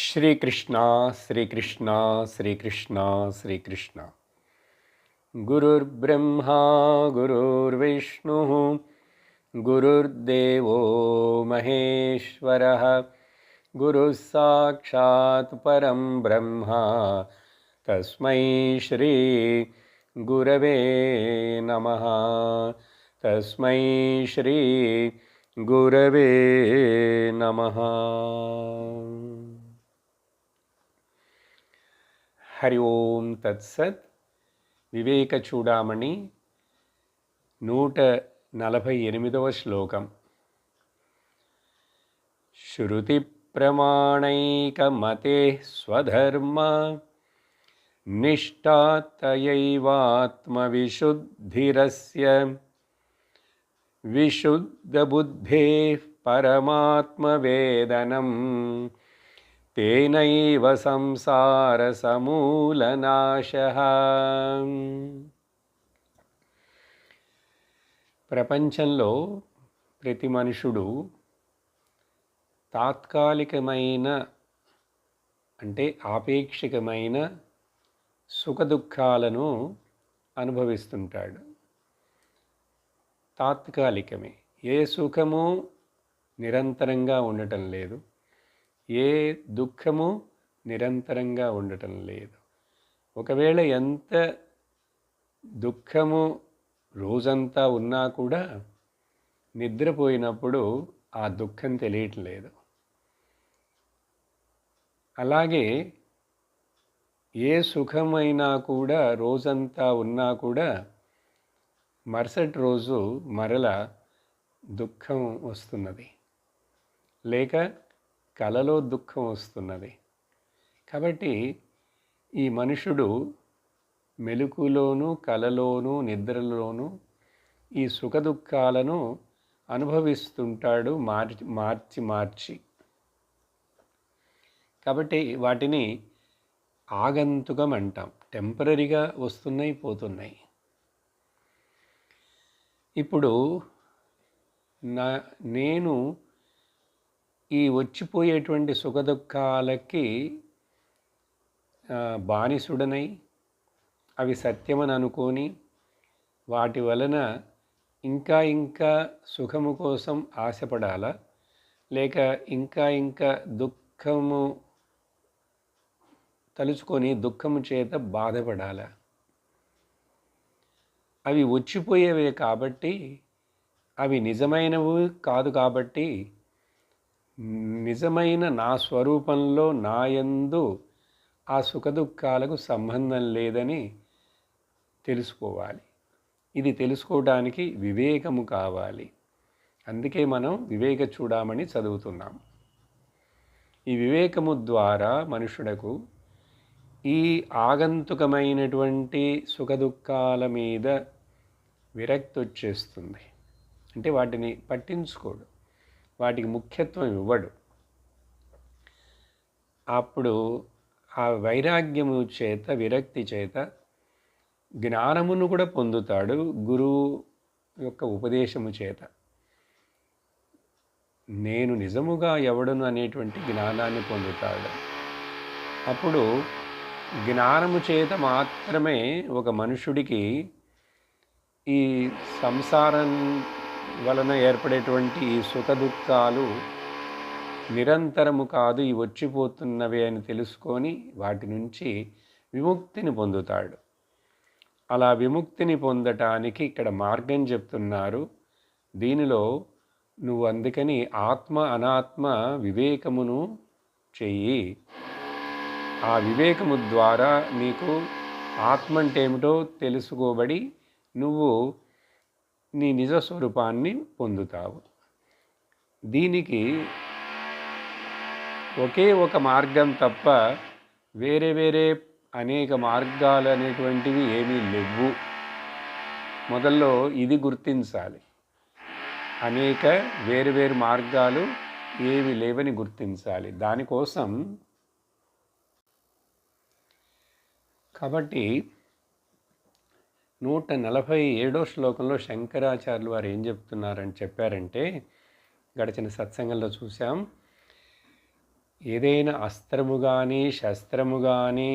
श्रीकृष्ण श्रीकृष्ण श्रीकृष्ण श्रीकृष्ण गुरुर्ब्रह्मा गुरुर्विष्णुः गुरुर्देवो महेश्वरः गुरुः साक्षात् परं ब्रह्म तस्मै श्री गुरवे नमः तस्मै श्री गुरवे नमः। हरि ओम तत्सत्। వివేక చూడామణి 148వ శ్లోకం. శృతి ప్రమాణైకమతే స్వధర్మ నిష్ఠాతయైవాత్మవిశుద్ధిరస్య విశుద్ధబుద్ధేః పరమాత్మవేదనం తేనైవ సంసార సమూలనాశః. ప్రపంచంలో ప్రతి మనుషుడు తాత్కాలికమైన అంటే ఆపేక్షికమైన సుఖదుఖాలను అనుభవిస్తుంటాడు. తాత్కాలికమే. ఏ సుఖము నిరంతరంగా ఉండటం లేదు, ఏ దుఃఖము నిరంతరంగా ఉండటం లేదు. ఒకవేళ ఎంత దుఃఖము రోజంతా ఉన్నా కూడా నిద్రపోయినప్పుడు ఆ దుఃఖం తెలియట్లేదు. అలాగే ఏ సుఖమైనా కూడా రోజంతా ఉన్నా కూడా మరుసటి రోజు మరల దుఃఖం వస్తున్నది, లేక కలలో దుఃఖం వస్తున్నది. కాబట్టి ఈ మనుషుడు మెలకులోను కలలోను నిద్రలోను ఈ సుఖదుఖాలను అనుభవిస్తుంటాడు మార్చి మార్చి. కాబట్టి వాటిని ఆగంతుకం అంటాం. టెంపరీగా వస్తున్నాయి, పోతున్నాయి. ఇప్పుడు నేను ఈ వచ్చిపోయేటువంటి సుఖదుఖాలకి బానిసుడనై అవి సత్యమని అనుకొని వాటి వలన ఇంకా ఇంకా సుఖము కోసం ఆశపడాలా, లేక ఇంకా ఇంకా దుఃఖము తలుచుకొని దుఃఖము చేత బాధపడాలా? అవి వచ్చిపోయేవే కాబట్టి, అవి నిజమైనవి కాదు కాబట్టి, నిజమైన నా స్వరూపంలో నాయందు ఆ సుఖదుఖాలకు సంబంధం లేదని తెలుసుకోవాలి. ఇది తెలుసుకోవడానికి వివేకము కావాలి. అందుకే మనం వివేక చూడామని చదువుతున్నాం. ఈ వివేకము ద్వారా మనుషుడకు ఈ ఆగంతుకమైనటువంటి సుఖదుఖాల మీద విరక్తి వచ్చేస్తుంది. అంటే వాటిని పట్టించుకోడు, వాటికి ముఖ్యత్వం ఇవ్వడు. అప్పుడు ఆ వైరాగ్యము చేత, విరక్తి చేత జ్ఞానమును కూడా పొందుతాడు గురువు యొక్క ఉపదేశము చేత. నేను నిజముగా ఎవడను అనేటువంటి జ్ఞానాన్ని పొందుతాడు. అప్పుడు జ్ఞానము చేత మాత్రమే ఒక మనుషుడికి ఈ సంసారం వలన ఏర్పడేటువంటి ఈ సుఖదుఖాలు నిరంతరము కాదు, ఇవి వచ్చిపోతున్నవే అని తెలుసుకొని వాటి నుంచి విముక్తిని పొందుతాడు. అలా విముక్తిని పొందటానికి ఇక్కడ మార్గం చెప్తున్నారు. దీనిలో నువ్వు అందుకని ఆత్మ అనాత్మ వివేకమును చెయ్యి. ఆ వివేకము ద్వారా నీకు ఆత్మ అంటే ఏమిటో తెలుసుకోబడి నువ్వు నీ నిజ స్వరూపాన్ని పొందుతావు. దీనికి ఒకే ఒక మార్గం తప్ప వేరే వేరే అనేక మార్గాలు అనేటువంటివి ఏమీ లేవు. మొదల్లో ఇది గుర్తించాలి. అనేక వేరు వేరు మార్గాలు ఏమి లేవని గుర్తించాలి. దానికోసం కాబట్టి 147వ శ్లోకంలో శంకరాచార్యులు వారు ఏం చెప్తున్నారని చెప్పారంటే, గడిచిన సత్సంగంలో చూసాం, ఏదైనా అస్త్రము కానీ శస్త్రము కానీ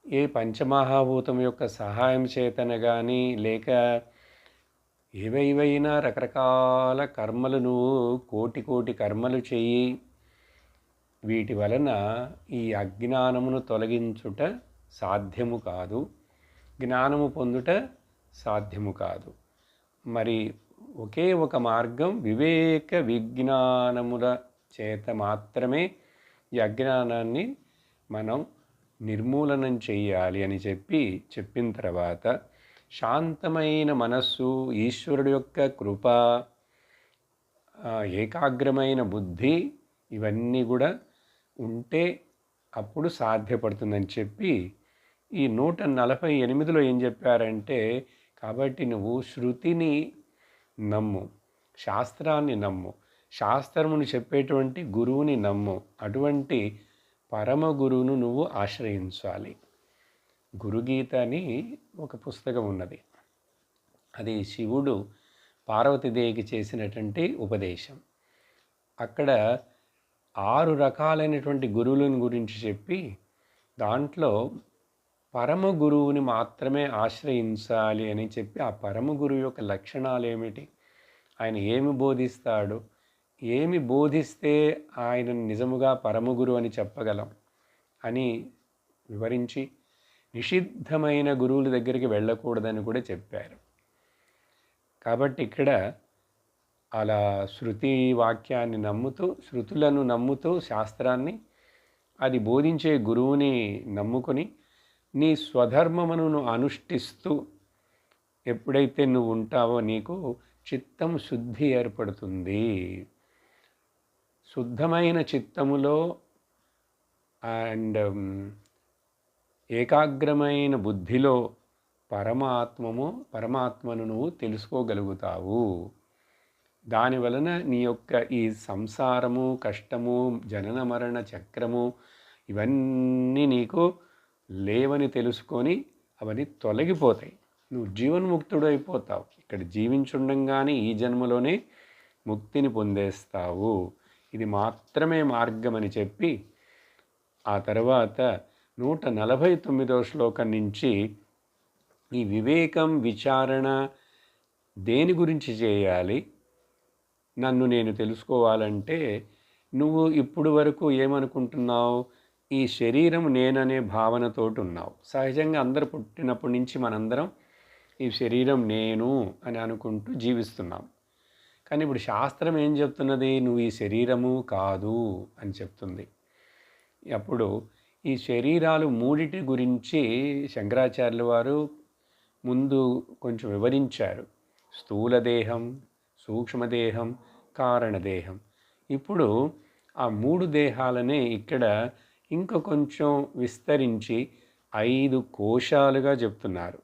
ఏ పంచమహాభూతం యొక్క సహాయం చేతన కానీ లేక ఏవైనా రకరకాల కర్మలు నువ్వు కోటి కోటి కర్మలు చెయ్యి, వీటి వలన ఈ అజ్ఞానమును తొలగించుట సాధ్యము కాదు, జ్ఞానము పొందుట సాధ్యము కాదు. మరి ఒకే ఒక మార్గం వివేక విజ్ఞానముల చేత మాత్రమే ఈ అజ్ఞానాన్ని మనం నిర్మూలనం చెయ్యాలి అని చెప్పిన తర్వాత శాంతమైన మనస్సు, ఈశ్వరుడు యొక్క కృప, ఏకాగ్రమైన బుద్ధి ఇవన్నీ కూడా ఉంటే అప్పుడు సాధ్యపడుతుందని చెప్పి ఈ 148లో ఏం చెప్పారంటే, కాబట్టి నువ్వు శృతిని నమ్ము, శాస్త్రాన్ని నమ్ము, శాస్త్రమును చెప్పేటువంటి గురువుని నమ్ము, అటువంటి పరమ గురువును నువ్వు ఆశ్రయించాలి. గురుగీత అని ఒక పుస్తకం ఉన్నది. అది శివుడు పార్వతీదేవికి చేసినటువంటి ఉపదేశం. అక్కడ 6 రకాలైనటువంటి గురువులను గురించి చెప్పి దాంట్లో పరమ గురువుని మాత్రమే ఆశ్రయించాలి అని చెప్పి ఆ పరమ గురువు యొక్క లక్షణాలు ఏమిటి, ఆయన ఏమి బోధిస్తాడు, ఏమి బోధిస్తే ఆయన నిజముగా పరమ గురువు అని చెప్పగలం అని వివరించి నిషిద్ధమైన గురువుల దగ్గరికి వెళ్ళకూడదని కూడా చెప్పారు. కాబట్టి ఇక్కడ అలా శృతి వాక్యాన్ని నమ్ముతూ, శృతులను నమ్ముతూ, శాస్త్రాన్ని, అది బోధించే గురువుని నమ్ముకొని నీ స్వధర్మమును అనుష్ఠిస్తూ ఎప్పుడైతే నువ్వు ఉంటావో నీకు చిత్తం శుద్ధి ఏర్పడుతుంది. శుద్ధమైన చిత్తములో అండ్ ఏకాగ్రమైన బుద్ధిలో పరమాత్మను నువ్వు తెలుసుకోగలుగుతావు. దానివలన నీ యొక్క ఈ సంసారము, కష్టము, జనన మరణ చక్రము ఇవన్నీ నీకు లేవని తెలుసుకొని అవన్నీ తొలగిపోతాయి. నువ్వు జీవన్ముక్తుడు అయిపోతావు. ఇక్కడ జీవించుండంగానే ఈ జన్మలోనే ముక్తిని పొందేస్తావు. ఇది మాత్రమే మార్గం అని చెప్పి ఆ తర్వాత 149వ శ్లోకం నుంచి ఈ వివేకం విచారణ దేని గురించి చేయాలి, నన్ను నేను తెలుసుకోవాలంటే నువ్వు ఇప్పుడు వరకు ఏమనుకుంటున్నావు, ఈ శరీరం నేననే భావనతోటి ఉన్నావు. సహజంగా అందరు పుట్టినప్పటి నుంచి మనందరం ఈ శరీరం నేను అని అనుకుంటూ జీవిస్తున్నాం. కానీ ఇప్పుడు శాస్త్రం ఏం చెప్తున్నది, నువ్వు ఈ శరీరము కాదు అని చెప్తుంది. అప్పుడు ఈ శరీరాలు మూడిటి గురించి శంకరాచార్యుల వారు ముందు కొంచెం వివరించారు. స్థూలదేహం, సూక్ష్మదేహం, కారణదేహం. ఇప్పుడు ఆ 3 దేహాలనే ఇక్కడ ఇంకా కొంచెం విస్తరించి 5 కోశాలుగా చెప్తున్నారు.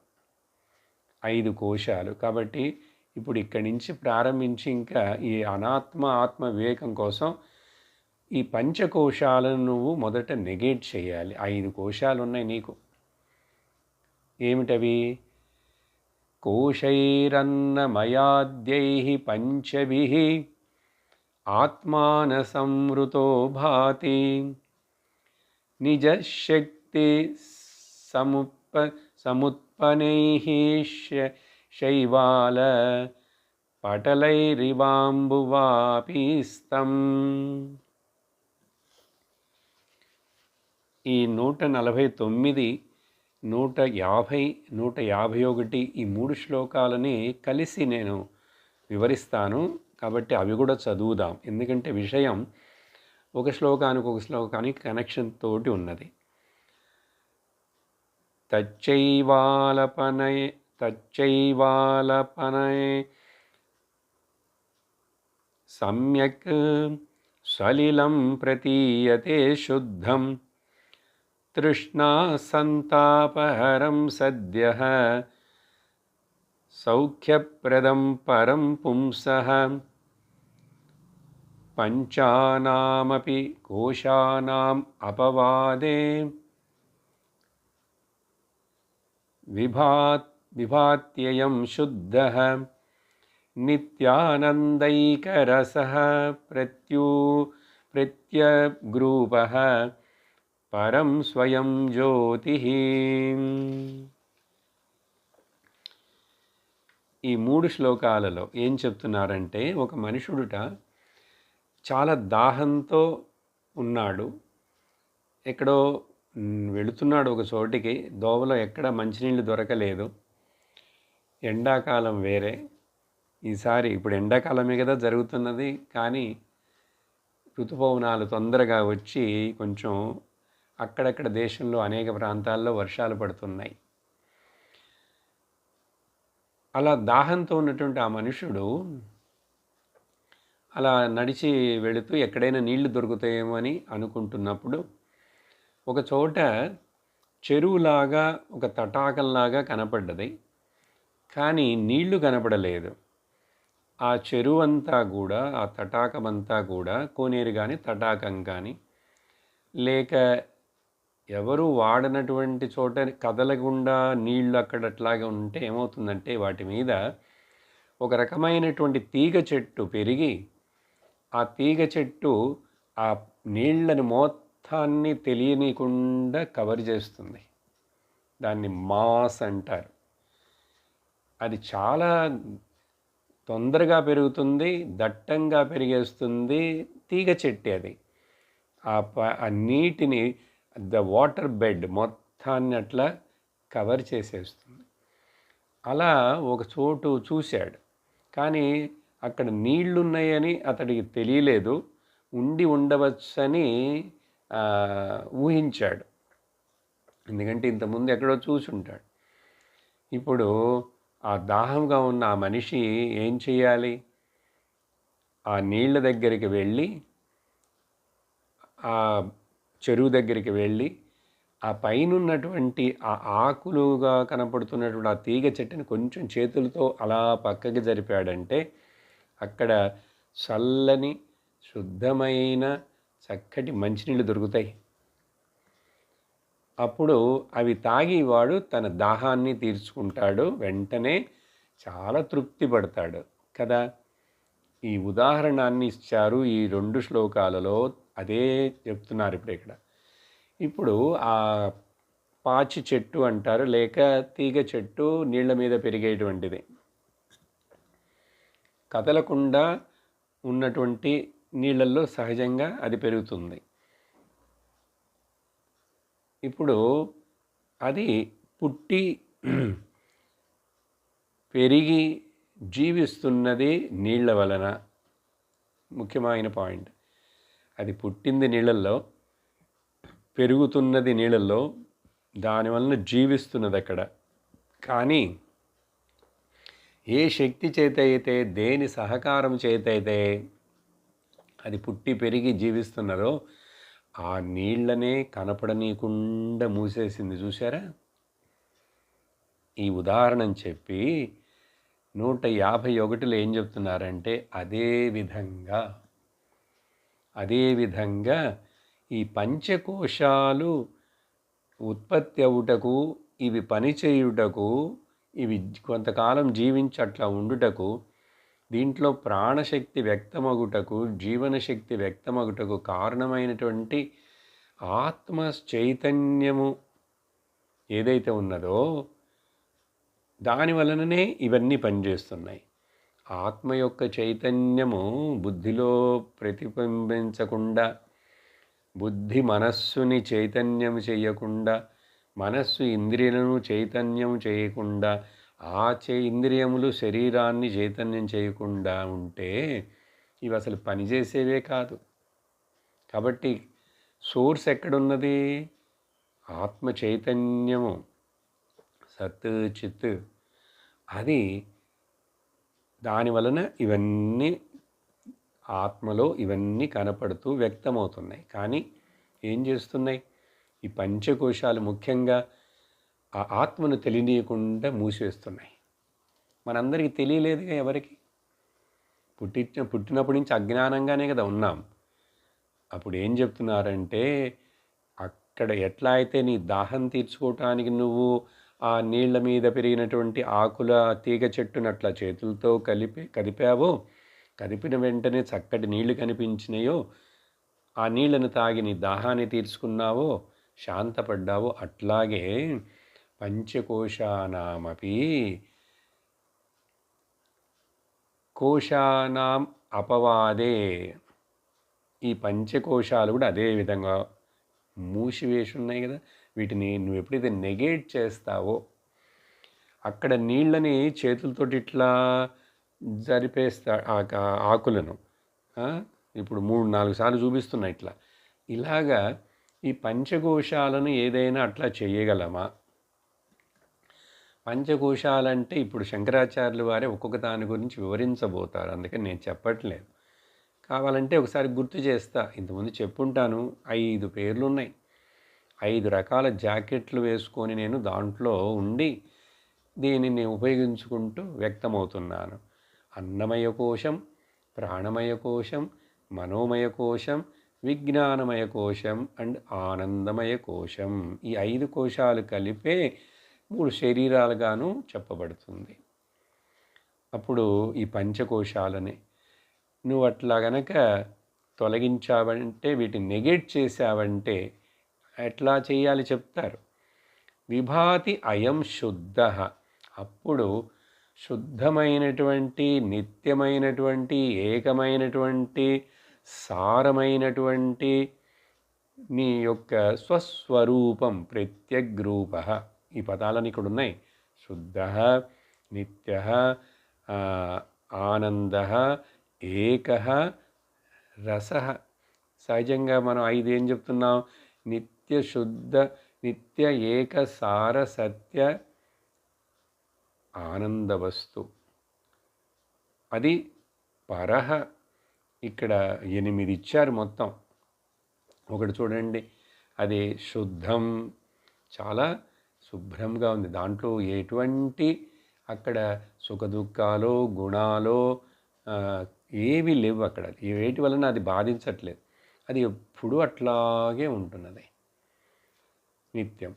5 కోశాలు. కాబట్టి ఇప్పుడు ఇక్కడి నుంచి ప్రారంభించి ఇంకా ఈ అనాత్మ ఆత్మ వివేకం కోసం ఈ పంచకోశాలను నువ్వు మొదట నెగేట్ చేయాలి. 5 కోశాలు ఉన్నాయి నీకు. ఏమిటవి? కోశైరన్నమయాద్యైః పంచభిః ఆత్మాన సంవృతో భాతి నిజశక్తి సముత్పన్నైః శైవాల పటలైరివాంబువాపీస్తం. ఈ 149, 150, 151 ఈ 3 శ్లోకాలని కలిసి నేను వివరిస్తాను. కాబట్టి అవి కూడా చదువుదాం. ఎందుకంటే విషయం ఒక శ్లోకానికి కనెక్షన్ తోటి ఉన్నది. తచ్చైవాలపనయ సమ్యక్ సలిలం ప్రతీయతే శుద్ధం తృష్ణా సంతాపహరం సద్యః సౌఖ్యప్రదం పరం పుంసః పంచానామపి కోశానాం అపవాదే విభాత్యయం శుద్ధః నిత్యానందైకరసః ప్రత్యగ్రూపః పరం స్వయం జ్యోతిః. ఈ 3 శ్లోకాలలో ఏం చెప్తున్నారంటే, ఒక మనుషుడుట చాలా దాహంతో ఉన్నాడు. ఎక్కడో వెళుతున్నాడు ఒక చోటికి, దోవలో ఎక్కడ మంచినీళ్ళు దొరకలేదు. ఎండాకాలం వేరే, ఈసారి ఇప్పుడు ఎండాకాలమే కదా జరుగుతున్నది, కానీ ఋతుపవనాలు తొందరగా వచ్చి కొంచెం అక్కడక్కడ దేశంలో అనేక ప్రాంతాల్లో వర్షాలు పడుతున్నాయి. అలా దాహంతో ఉన్నటువంటి ఆ మనుషుడు అలా నడిచి వెళుతూ ఎక్కడైనా నీళ్లు దొరుకుతాయేమో అని అనుకుంటున్నప్పుడు ఒక చోట చెరువులాగా, ఒక తటాకంలాగా కనపడ్డది. కానీ నీళ్లు కనపడలేదు. ఆ చెరువు అంతా కూడా, ఆ తటాకమంతా కూడా కోనేరు కానీ తటాకం కానీ, లేక ఎవరు వాడనటువంటి చోట కదలకుండా నీళ్లు అక్కడ అట్లాగే ఉంటే ఏమవుతుందంటే, వాటి మీద ఒక రకమైనటువంటి తీగ చెట్టు పెరిగి, ఆ తీగ చెట్టు ఆ నీళ్లను మొత్తాన్ని తెలియనీయకుండా కవర్ చేస్తుంది. దాన్ని మాస్ అంటారు. అది చాలా తొందరగా పెరుగుతుంది, దట్టంగా పెరిగేస్తుంది. తీగ చెట్టు అది. ఆ నీటిని, ద వాటర్ బెడ్ మొత్తాన్ని అట్లా కవర్ చేసేస్తుంది. అలా ఒక చోటు చూశాడు, కానీ అక్కడ నీళ్లున్నాయని అతడికి తెలియలేదు. ఉండి ఉండవచ్చని ఊహించాడు, ఎందుకంటే ఇంతకుముందు ఎక్కడో చూసుంటాడు. ఇప్పుడు ఆ దాహంగా ఉన్న ఆ మనిషి ఏం చేయాలి? ఆ నీళ్ళ దగ్గరికి వెళ్ళి, ఆ చెరువు దగ్గరికి వెళ్ళి, ఆ పైనున్నటువంటి ఆ ఆకులుగా కనపడుతున్నటువంటి ఆ తీగ చెట్టుని కొంచెం చేతులతో అలా పక్కకి జరిపాడంటే అక్కడ చల్లని శుద్ధమైన చక్కటి మంచినీళ్ళు దొరుకుతాయి. అప్పుడు అవి తాగి వాడు తన దాహాన్ని తీర్చుకుంటాడు, వెంటనే చాలా తృప్తి పడతాడు కదా. ఈ ఉదాహరణాన్ని ఇచ్చారు ఈ 2 శ్లోకాలలో. అదే చెప్తున్నారు ఇప్పుడు ఇక్కడ. ఇప్పుడు ఆ పాచి చెట్టు అంటారు, లేక తీగ చెట్టు, నీళ్ల మీద పెరిగేటువంటిది, కదలకుండా ఉన్నటువంటి నీళ్ళల్లో సహజంగా అది పెరుగుతుంది. ఇప్పుడు అది పుట్టి పెరిగి జీవిస్తున్నది నీళ్ల వలన. ముఖ్యమైన పాయింట్. అది పుట్టింది నీళ్ళల్లో, పెరుగుతున్నది నీళ్ళల్లో, దానివలన జీవిస్తున్నది అక్కడ. కానీ ఏ శక్తి చేత అయితే, దేని సహకారం చేత అయితే అది పుట్టి పెరిగి జీవిస్తున్నదో ఆ నీళ్లనే కనపడనీయకుండా మూసేసింది. చూసారా? ఈ ఉదాహరణ చెప్పి 151లో ఏం చెప్తున్నారంటే, అదే విధంగా ఈ పంచకోశాలు ఉత్పత్తి అవుటకు, ఇవి పనిచేయుటకు, ఇవి కొంతకాలం జీవించి అట్లా ఉండుటకు, దీంట్లో ప్రాణశక్తి వ్యక్తమగుటకు, జీవనశక్తి వ్యక్తమగుటకు కారణమైనటువంటి ఆత్మ చైతన్యము ఏదైతే ఉన్నదో దాని వలననే ఇవన్నీ పనిచేస్తున్నాయి. ఆత్మ యొక్క చైతన్యము బుద్ధిలో ప్రతిబింబించకుండా, బుద్ధి మనస్సుని చైతన్యం చేయకుండా, మనస్సు ఇంద్రియాలను చైతన్యం చేయకుండా, ఇంద్రియములు శరీరాన్ని చైతన్యం చేయకుండా ఉంటే ఇవి అసలు పనిచేసేవే కాదు. కాబట్టి సోర్స్ ఎక్కడున్నది? ఆత్మ చైతన్యము, సత్ చిత్. అది దాని వలన ఇవన్నీ ఆత్మలో ఇవన్నీ కనపడుతూ వ్యక్తమవుతున్నాయి. కానీ ఏం చేస్తున్నాయి? ఈ పంచకోశాలు ముఖ్యంగా ఆ ఆత్మను తెలియనీయకుండా మూసివేస్తున్నాయి. మనందరికీ తెలియలేదుగా ఎవరికి. పుట్టినప్పటి నుంచి అజ్ఞానంగానే కదా ఉన్నాం. అప్పుడు ఏం చెప్తున్నారంటే, అక్కడ ఎట్లా అయితే నీ దాహం తీర్చుకోవటానికి నువ్వు ఆ నీళ్ల మీద పెరిగినటువంటి ఆకుల తీగ చెట్టును అట్లా చేతులతో కదిపావో, కదిపిన వెంటనే చక్కటి నీళ్లు కనిపించినాయో, ఆ నీళ్ళను తాగి నీ దాహాన్ని తీర్చుకున్నావో, శాంతపడ్డావో, అట్లాగే పంచకోశానామపి కోశానాం అపవాదే, ఈ పంచకోశాలు కూడా అదే విధంగా మూసివేసి ఉన్నాయి కదా. వీటిని నువ్వు ఎప్పుడైతే నెగేట్ చేస్తావో, అక్కడ నీళ్ళని చేతులతోటి ఇట్లా జరిపేస్తా ఆకులను, ఇప్పుడు 3-4 సార్లు చూపిస్తున్నా ఇట్లా. ఇలాగా ఈ పంచకోశాలను ఏదైనా అట్లా చేయగలమా? పంచకోశాలంటే ఇప్పుడు శంకరాచార్యులు వారే ఒక్కొక్క దాని గురించి వివరించబోతారు, అందుకని నేను చెప్పట్లేదు. కావాలంటే ఒకసారి గుర్తు చేస్తా. ఇంతకుముందు చెప్పుంటాను. 5 పేర్లు ఉన్నాయి. 5 రకాల జాకెట్లు వేసుకొని నేను దాంట్లో ఉండి దీనిని ఉపయోగించుకుంటూ వ్యక్తమవుతున్నాను. అన్నమయ కోశం, ప్రాణమయ కోశం, మనోమయ కోశం, విజ్ఞానమయ కోశం అండ్ ఆనందమయ కోశం. ఈ 5 కోశాలు కలిపే 3 శరీరాలుగాను చెప్పబడుతుంది. అప్పుడు ఈ పంచకోశాలని నువ్వు అట్లా గనక తొలగించావంటే, వీటిని నెగెట్ చేసావంటే ఎట్లా చేయాలి చెప్తారు. విభాతి అయం శుద్ధ, అప్పుడు శుద్ధమైనటువంటి, నిత్యమైనటువంటి, ఏకమైనటువంటి, సారమైనటువంటి నీ యొక్క స్వస్వరూపం ప్రత్యగ్రూప. ఈ పదాలని ఇక్కడ ఉన్నాయి. శుద్ధ, నిత్య, ఆనంద, ఏక, రస. సహజంగా మనం 5 ఏం చెప్తున్నాం? నిత్య శుద్ధ, నిత్య ఏక సార సత్య ఆనందవస్తు. అది పరహ. ఇక్కడ 8 ఇచ్చారు మొత్తం. ఒకటి చూడండి, అది శుద్ధం, చాలా శుభ్రంగా ఉంది. దాంట్లో ఎటువంటి అక్కడ సుఖదుఖాలు, గుణాలు ఏవి లేవు. అక్కడ వేటి వలన అది బాధించట్లేదు. అది ఎప్పుడూ అట్లాగే ఉంటున్నది, నిత్యం.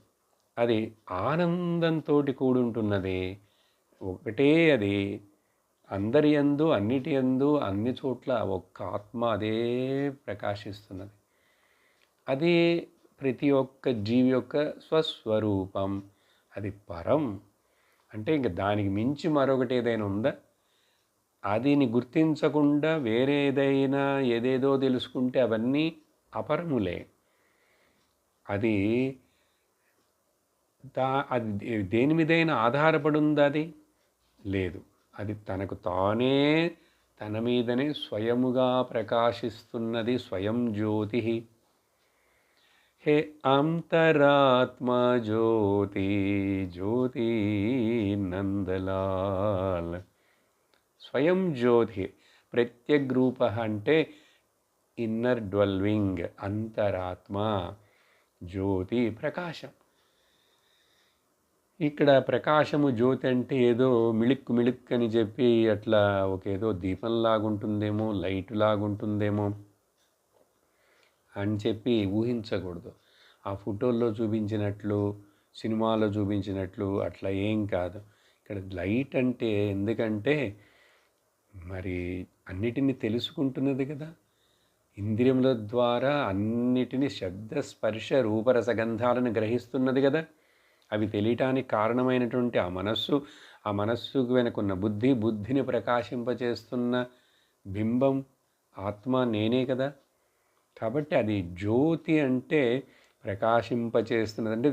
అది ఆనందంతో కూడి ఉంటున్నది. ఒకటే అది అందరి యందు, అన్నిటి యందు, అన్ని చోట్ల ఒక్క ఆత్మ అదే ప్రకాశిస్తున్నది. అది ప్రతి ఒక్క జీవి యొక్క స్వస్వరూపం. అది పరం. అంటే ఇంక దానికి మించి మరొకటి ఏదైనా ఉందా? అదిని గుర్తించకుండా వేరే ఏదైనా ఏదేదో తెలుసుకుంటే అవన్నీ అపరములే. అది అది దేని మీదైనా ఆధారపడి ఉందా? అది లేదు. అది తనకు తానే, తన మీదనే స్వయముగా ప్రకాశిస్తున్నది. స్వయం జ్యోతి. హే అంతరాత్మ జ్యోతి, జ్యోతి నందలాల్. స్వయం జ్యోతి. ప్రత్యగ్రూప అంటే ఇన్నర్ డ్వెల్వింగ్, అంతరాత్మ, జ్యోతి ప్రకాశం. ఇక్కడ ప్రకాశము, జ్యోతి అంటే ఏదో మిళిక్కు మిళిక్ అని చెప్పి అట్లా ఏదో దీపంలాగుంటుందేమో, లైట్ లాగుంటుందేమో అని చెప్పి ఊహించకూడదు. ఆ ఫోటోల్లో చూపించినట్లు, సినిమాలో చూపించినట్లు అట్లా ఏం కాదు. ఇక్కడ లైట్ అంటే ఎందుకంటే మరి అన్నిటినీ తెలుసుకుంటున్నది కదా. ఇంద్రియముల ద్వారా అన్నిటినీ శబ్ద, స్పర్శ, రూపరసగంధాలను గ్రహిస్తున్నది కదా. అవి తెలియటానికి కారణమైనటువంటి ఆ మనస్సు, ఆ మనస్సుకు వెనుకున్న బుద్ధి, బుద్ధిని ప్రకాశింపచేస్తున్న బింబం ఆత్మ నేనే కదా. కాబట్టి అది జ్యోతి అంటే ప్రకాశింపచేస్తున్నది, అంటే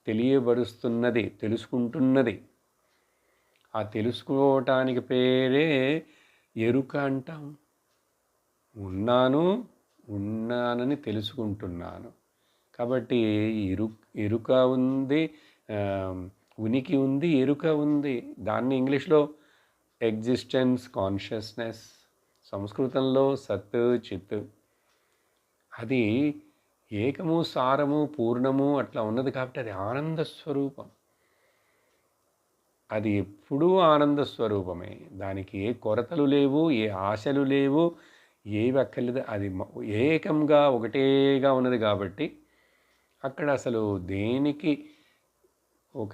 తెలియబరుస్తున్నది, తెలుసుకుంటున్నది. ఆ తెలుసుకోవటానికి పేరే ఎరుక అంటాం. ఉన్నానని తెలుసుకుంటున్నాను. కాబట్టి ఎరుక ఉంది, ఉనికి ఉంది, ఎరుక ఉంది. దాన్ని ఇంగ్లీష్లో ఎగ్జిస్టెన్స్, కాన్షియస్నెస్, సంస్కృతంలో సత్, చిత్. అది ఏకము, సారము, పూర్ణము అట్లా ఉన్నది. కాబట్టి అది ఆనంద స్వరూపం. అది ఎప్పుడూ ఆనంద స్వరూపమే. దానికి ఏ కొరతలు లేవు, ఏ ఆశలు లేవు, ఏవి అక్కర్లేదు. అది ఏకంగా ఒకటేగా ఉన్నది. కాబట్టి అక్కడ అసలు దేనికి ఒక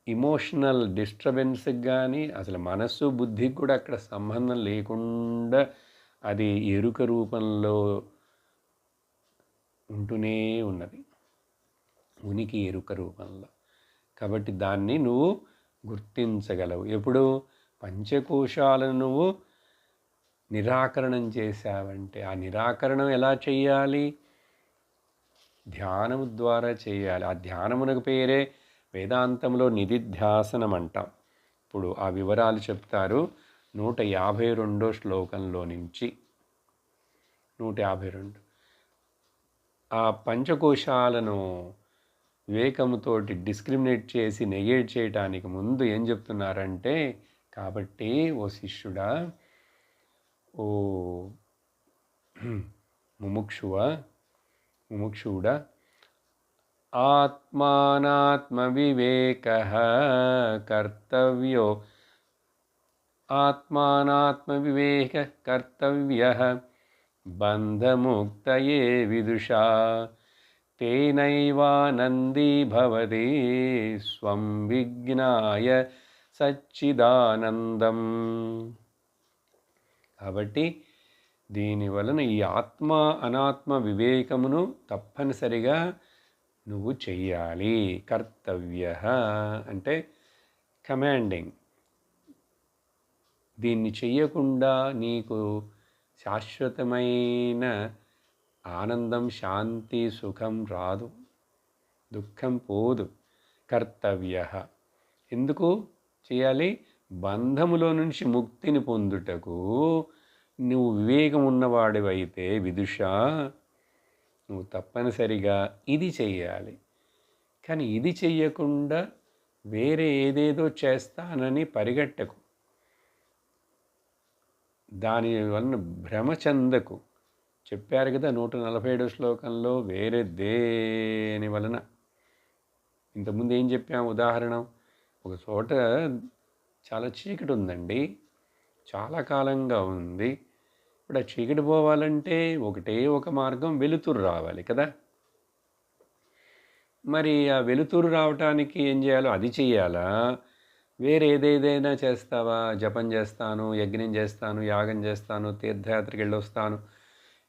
ఇమోషనల్ డిస్టర్బెన్స్కి కానీ, అసలు మనస్సు, బుద్ధికి కూడా అక్కడ సంబంధం లేకుండా అది ఎరుక రూపంలో ఉంటూనే ఉన్నది, ఉనికి ఎరుక రూపంలో. కాబట్టి దాన్ని నువ్వు గుర్తించగలవు. ఎప్పుడు పంచకోశాలను నువ్వు నిరాకరణం చేశావంటే, ఆ నిరాకరణం ఎలా చేయాలి? ధ్యానము ద్వారా చేయాలి. ఆ ధ్యానమునకు పేరే వేదాంతంలో నిధిధ్యాసనం అంటాం. ఇప్పుడు ఆ వివరాలు చెప్తారు 152 శ్లోకంలో నుంచి. 152 ఆ పంచకోశాలను వివేకముతోటి డిస్క్రిమినేట్ చేసి నెగేట్ చేయటానికి ముందు ఏం చెప్తున్నారంటే, కాబట్టి ఓ శిష్యుడా, ఓ ముముక్షుడా, ఆత్మానాత్మవివేకః కర్తవ్యో ఆత్మానాత్మవివేకః కర్తవ్యః బంధముక్తయే విదుషా తేనైవానందీ భవతి స్వం విజ్ఞాయ సచ్చిదానందం. కాబట్టి దీని వలన ఈ ఆత్మ అనాత్మ వివేకమును తప్పనిసరిగా నువ్వు చెయ్యాలి. కర్తవ్య అంటే కమాండింగ్. దీన్ని చెయ్యకుండా నీకు శాశ్వతమైన ఆనందం, శాంతి, సుఖం రాదు, దుఃఖం పోదు. కర్తవ్య ఎందుకు చేయాలి? బంధములో నుంచి ముక్తిని పొందుటకు నువ్వు వివేకం ఉన్నవాడివైతే విదుష, నువ్వు తప్పనిసరిగా ఇది చెయ్యాలి. కానీ ఇది చెయ్యకుండా వేరే ఏదేదో చేస్తానని పరిగెట్టకు, దాని వలన భ్రమ చెందకు. చెప్పారు కదా 147 శ్లోకంలో, వేరే దేని వలన. ఇంతకుముందు ఏం చెప్పాము ఉదాహరణ? ఒక చోట చాలా చీకటి ఉందండి, చాలా కాలంగా ఉంది. ఇప్పుడు ఆ చీకటి పోవాలంటే ఒకటే ఒక మార్గం, వెలుతురు రావాలి కదా. మరి ఆ వెలుతురు రావటానికి ఏం చేయాలో అది చెయ్యాలా? వేరే ఏదేదైనా చేస్తావా? జపం చేస్తాను, యజ్ఞం చేస్తాను, యాగం చేస్తాను, తీర్థయాత్రకి వెళ్ళొస్తాను,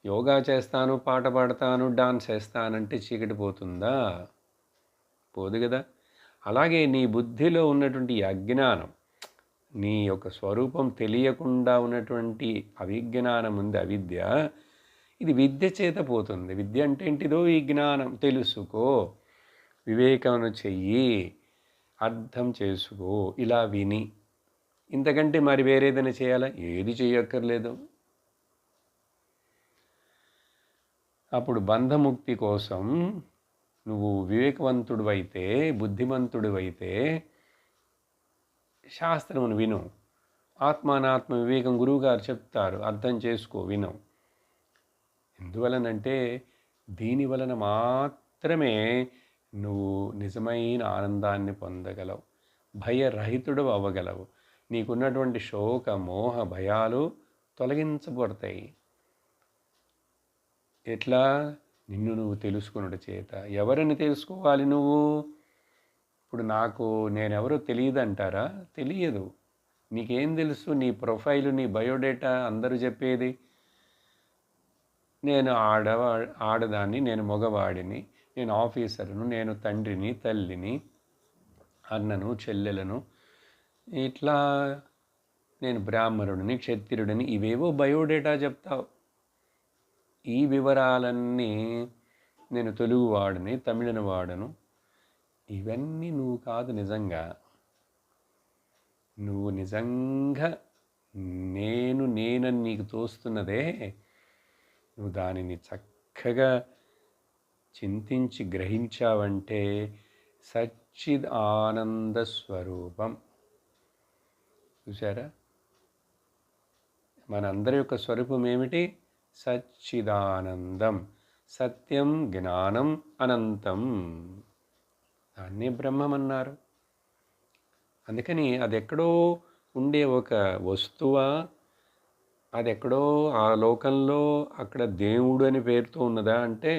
యోగా చేస్తాను, పాట పాడతాను, డాన్స్ చేస్తానంటే చీకటి పోతుందా? పోదు కదా. అలాగే నీ బుద్ధిలో ఉన్నటువంటి అజ్ఞానం, నీ యొక్క స్వరూపం తెలియకుండా ఉన్నటువంటి అవిజ్ఞానం ఉంది, అవిద్య. ఇది విద్య చేత పోతుంది. విద్య అంటే ఏంటిదో ఈ జ్ఞానం. తెలుసుకో, వివేకమును చెయ్యి, అర్థం చేసుకో, ఇలా విని. ఇంతకంటే మరి వేరేదైనా చేయాలా? ఏది చేయక్కర్లేదు. అప్పుడు బంధముక్తి కోసం నువ్వు వివేకవంతుడు అయితే, బుద్ధిమంతుడు అయితే శాస్త్రమును విను. ఆత్మానాత్మ వివేకం గురువుగారు చెప్తారు, అర్థం చేసుకో, విను. ఎందువలనంటే దీని వలన మాత్రమే నువ్వు నిజమైన ఆనందాన్ని పొందగలవు, భయరహితుడు అవ్వగలవు. నీకున్నటువంటి శోక మోహ భయాలు తొలగించబడతాయి. ఎట్లా? నిన్ను నువ్వు తెలుసుకున్నట్టు చేత. ఎవరిని తెలుసుకోవాలి నువ్వు? ఇప్పుడు నాకు నేనెవరో తెలియదు అంటారా? తెలియదు. నీకేం తెలుసు? నీ ప్రొఫైలు, నీ బయోడేటా అందరూ చెప్పేది. నేను ఆడదాన్ని, నేను మగవాడిని, నేను ఆఫీసర్ను, నేను తండ్రిని, తల్లిని, అన్నను, చెల్లెలను, ఇట్లా నేను బ్రాహ్మణుడిని, క్షత్రియుడిని, ఇవేవో బయోడేటా చెప్తావు. ఈ వివరాలన్నీ నేను తెలుగువాడిని, తమిళన వాడను, ఇవన్నీ నువ్వు కాదు. నిజంగా నువ్వు నిజంగా నేనని నీకు తోస్తున్నదే, నువ్వు దానిని చక్కగా చింతించి గ్రహించావంటే సచ్చిద్ ఆనంద స్వరూపం. చూసారా? మనందరి యొక్క స్వరూపం ఏమిటి? సచ్చిదానందం, సత్యం, జ్ఞానం, అనంతం. దాన్నే బ్రహ్మం అన్నారు. అందుకని అది ఎక్కడో ఉండే ఒక వస్తువా? అది ఎక్కడో ఆ లోకంలో అక్కడ దేవుడు అని పేరుతో ఉన్నదా అంటే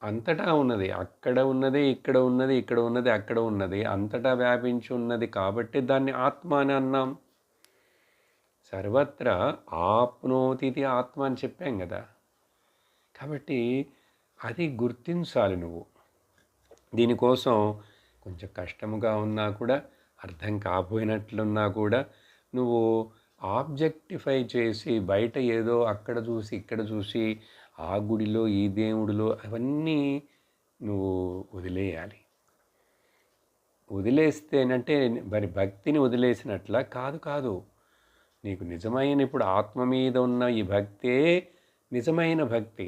అంతటా ఉన్నది. అక్కడ ఉన్నది, ఇక్కడ ఉన్నది, ఇక్కడ ఉన్నది, అక్కడ ఉన్నది, అంతటా వ్యాపించి ఉన్నది. కాబట్టి దాన్ని ఆత్మ అని అన్నాం. సర్వత్రా ఆప్నోతిథి ఆత్మ అని చెప్పాం కదా. కాబట్టి అది గుర్తించాలి నువ్వు. దీనికోసం కొంచెం కష్టముగా ఉన్నా కూడా, అర్థం కాపోయినట్లున్నా కూడా, నువ్వు ఆబ్జెక్టిఫై చేసి బయట ఏదో అక్కడ చూసి ఇక్కడ చూసి ఆ గుడిలో ఈ దేవుడిలో అవన్నీ నువ్వు వదిలేయాలి. వదిలేస్తేనంటే మరి భక్తిని వదిలేసినట్ల కాదు. కాదు, నీకు నిజమైన ఇప్పుడు ఆత్మ మీద ఉన్న ఈ భక్తే నిజమైన భక్తి.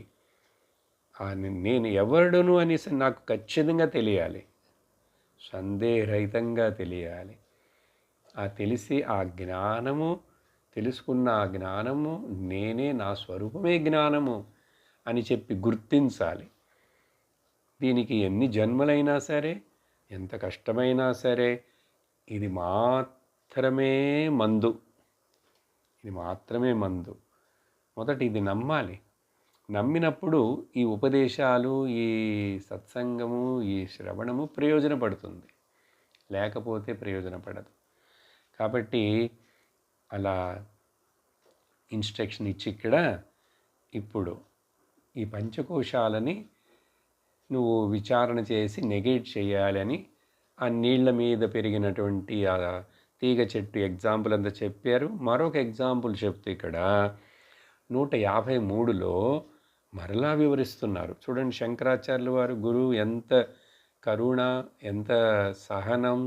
నేను ఎవడును అనేసి నాకు ఖచ్చితంగా తెలియాలి, సందేహరహితంగా తెలియాలి. తెలిసి ఆ జ్ఞానము తెలుసుకున్న ఆ జ్ఞానము నేనే, నా స్వరూపమే జ్ఞానము అని చెప్పి గుర్తించాలి. దీనికి ఎన్ని జన్మలైనా సరే, ఎంత కష్టమైనా సరే, ఇది మాత్రమే మందు. ఇది మాత్రమే మందు. మొదట ఇది నమ్మాలి. నమ్మినప్పుడు ఈ ఉపదేశాలు, ఈ సత్సంగము, ఈ శ్రవణము ప్రయోజనపడుతుంది, లేకపోతే ప్రయోజనపడదు. కాబట్టి అలా ఇన్స్ట్రక్షన్ ఇచ్చి ఇక్కడ ఇప్పుడు ఈ పంచకోశాలని నువ్వు విచారణ చేసి నెగేట్ చేయాలని ఆ నీళ్ల మీద పెరిగినటువంటి ఆ తీగ చెట్టు ఎగ్జాంపుల్ అంతా చెప్పారు. మరొక ఎగ్జాంపుల్ చెప్తే ఇక్కడ 153లో మరలా వివరిస్తున్నారు. చూడండి, శంకరాచార్యుల వారు గురువు ఎంత కరుణ, ఎంత సహనం,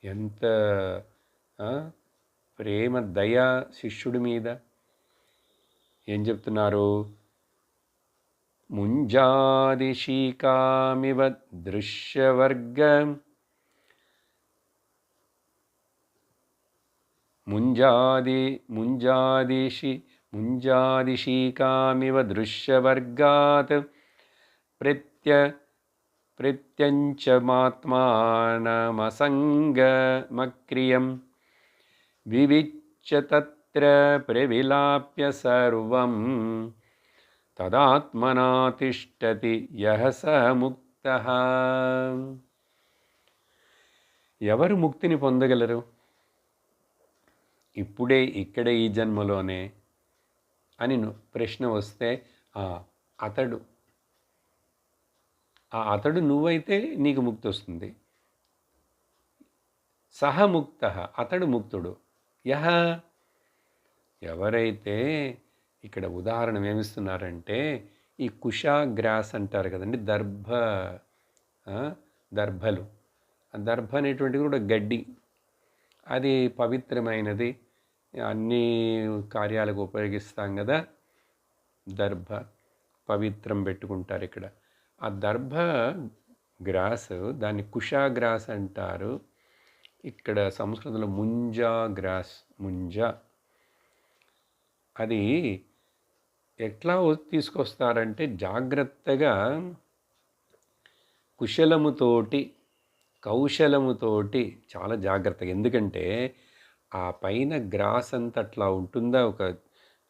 ఎంత ప్రేమ, దయ శిష్యుడి మీద. ఏం చెప్తున్నారు? ముంజాదిశీకామివ దృశ్యవర్గ ముంజాదిశీకామివ దృశ్యవర్గాత్ ప్రత్యంచమాత్మానమసంగమక్రియం వివిచ్య తత్ర ప్రవిలాప్య సర్వం తదాత్మనా తిష్టతి యః స ముక్తః. ఎవరు ముక్తిని పొందగలరు? ఇప్పుడే, ఇక్కడే, ఈ జన్మలోనే అని ప్రశ్న వస్తే అతడు నువ్వైతే నీకు ముక్తి వస్తుంది. సహ ముక్తః, అతడు ముక్తుడు. యః, ఎవరైతే, ఇక్కడ ఉదాహరణ ఏమిస్తున్నారంటే ఈ కుషాగ్రాస్ అంటారు కదండి, దర్భలు. ఆ దర్భ అనేటువంటిది కూడా గడ్డి. అది పవిత్రమైనది, అన్ని కార్యాలకు ఉపయోగిస్తాం కదా. దర్భ పవిత్రం పెట్టుకుంటారు ఇక్కడ. ఆ దర్భ గ్రాస్, దాన్ని కుషాగ్రాస్ అంటారు. ఇక్కడ సంస్కృతంలో ముంజా గ్రాస్, ముంజా. అది ఎట్లా తీసుకొస్తారంటే జాగ్రత్తగా కుశలముతోటి, కౌశలముతోటి, చాలా జాగ్రత్తగా. ఎందుకంటే ఆ పైన గ్రాస్ అంతా అట్లా ఉంటుందా,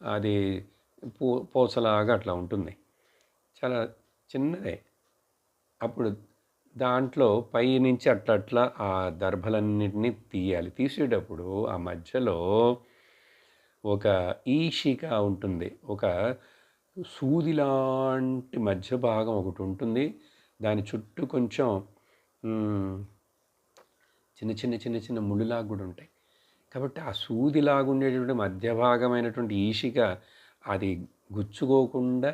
అది పోసలాగా అట్లా ఉంటుంది, చాలా చిన్నదే. అప్పుడు దాంట్లో పై నుంచి అట్లా ఆ దర్భలన్నింటినీ తీయాలి. తీసేటప్పుడు ఆ మధ్యలో ఒక ఈషిక ఉంటుంది, ఒక సూదిలాంటి మధ్య భాగం ఒకటి ఉంటుంది. దాని చుట్టూ కొంచెం చిన్న చిన్న చిన్న చిన్న ముళ్ళులాగా కూడా ఉంటాయి. కాబట్టి ఆ సూదిలాగా ఉండేటువంటి మధ్య భాగమైనటువంటి ఈషిక అది గుచ్చుకోకుండా,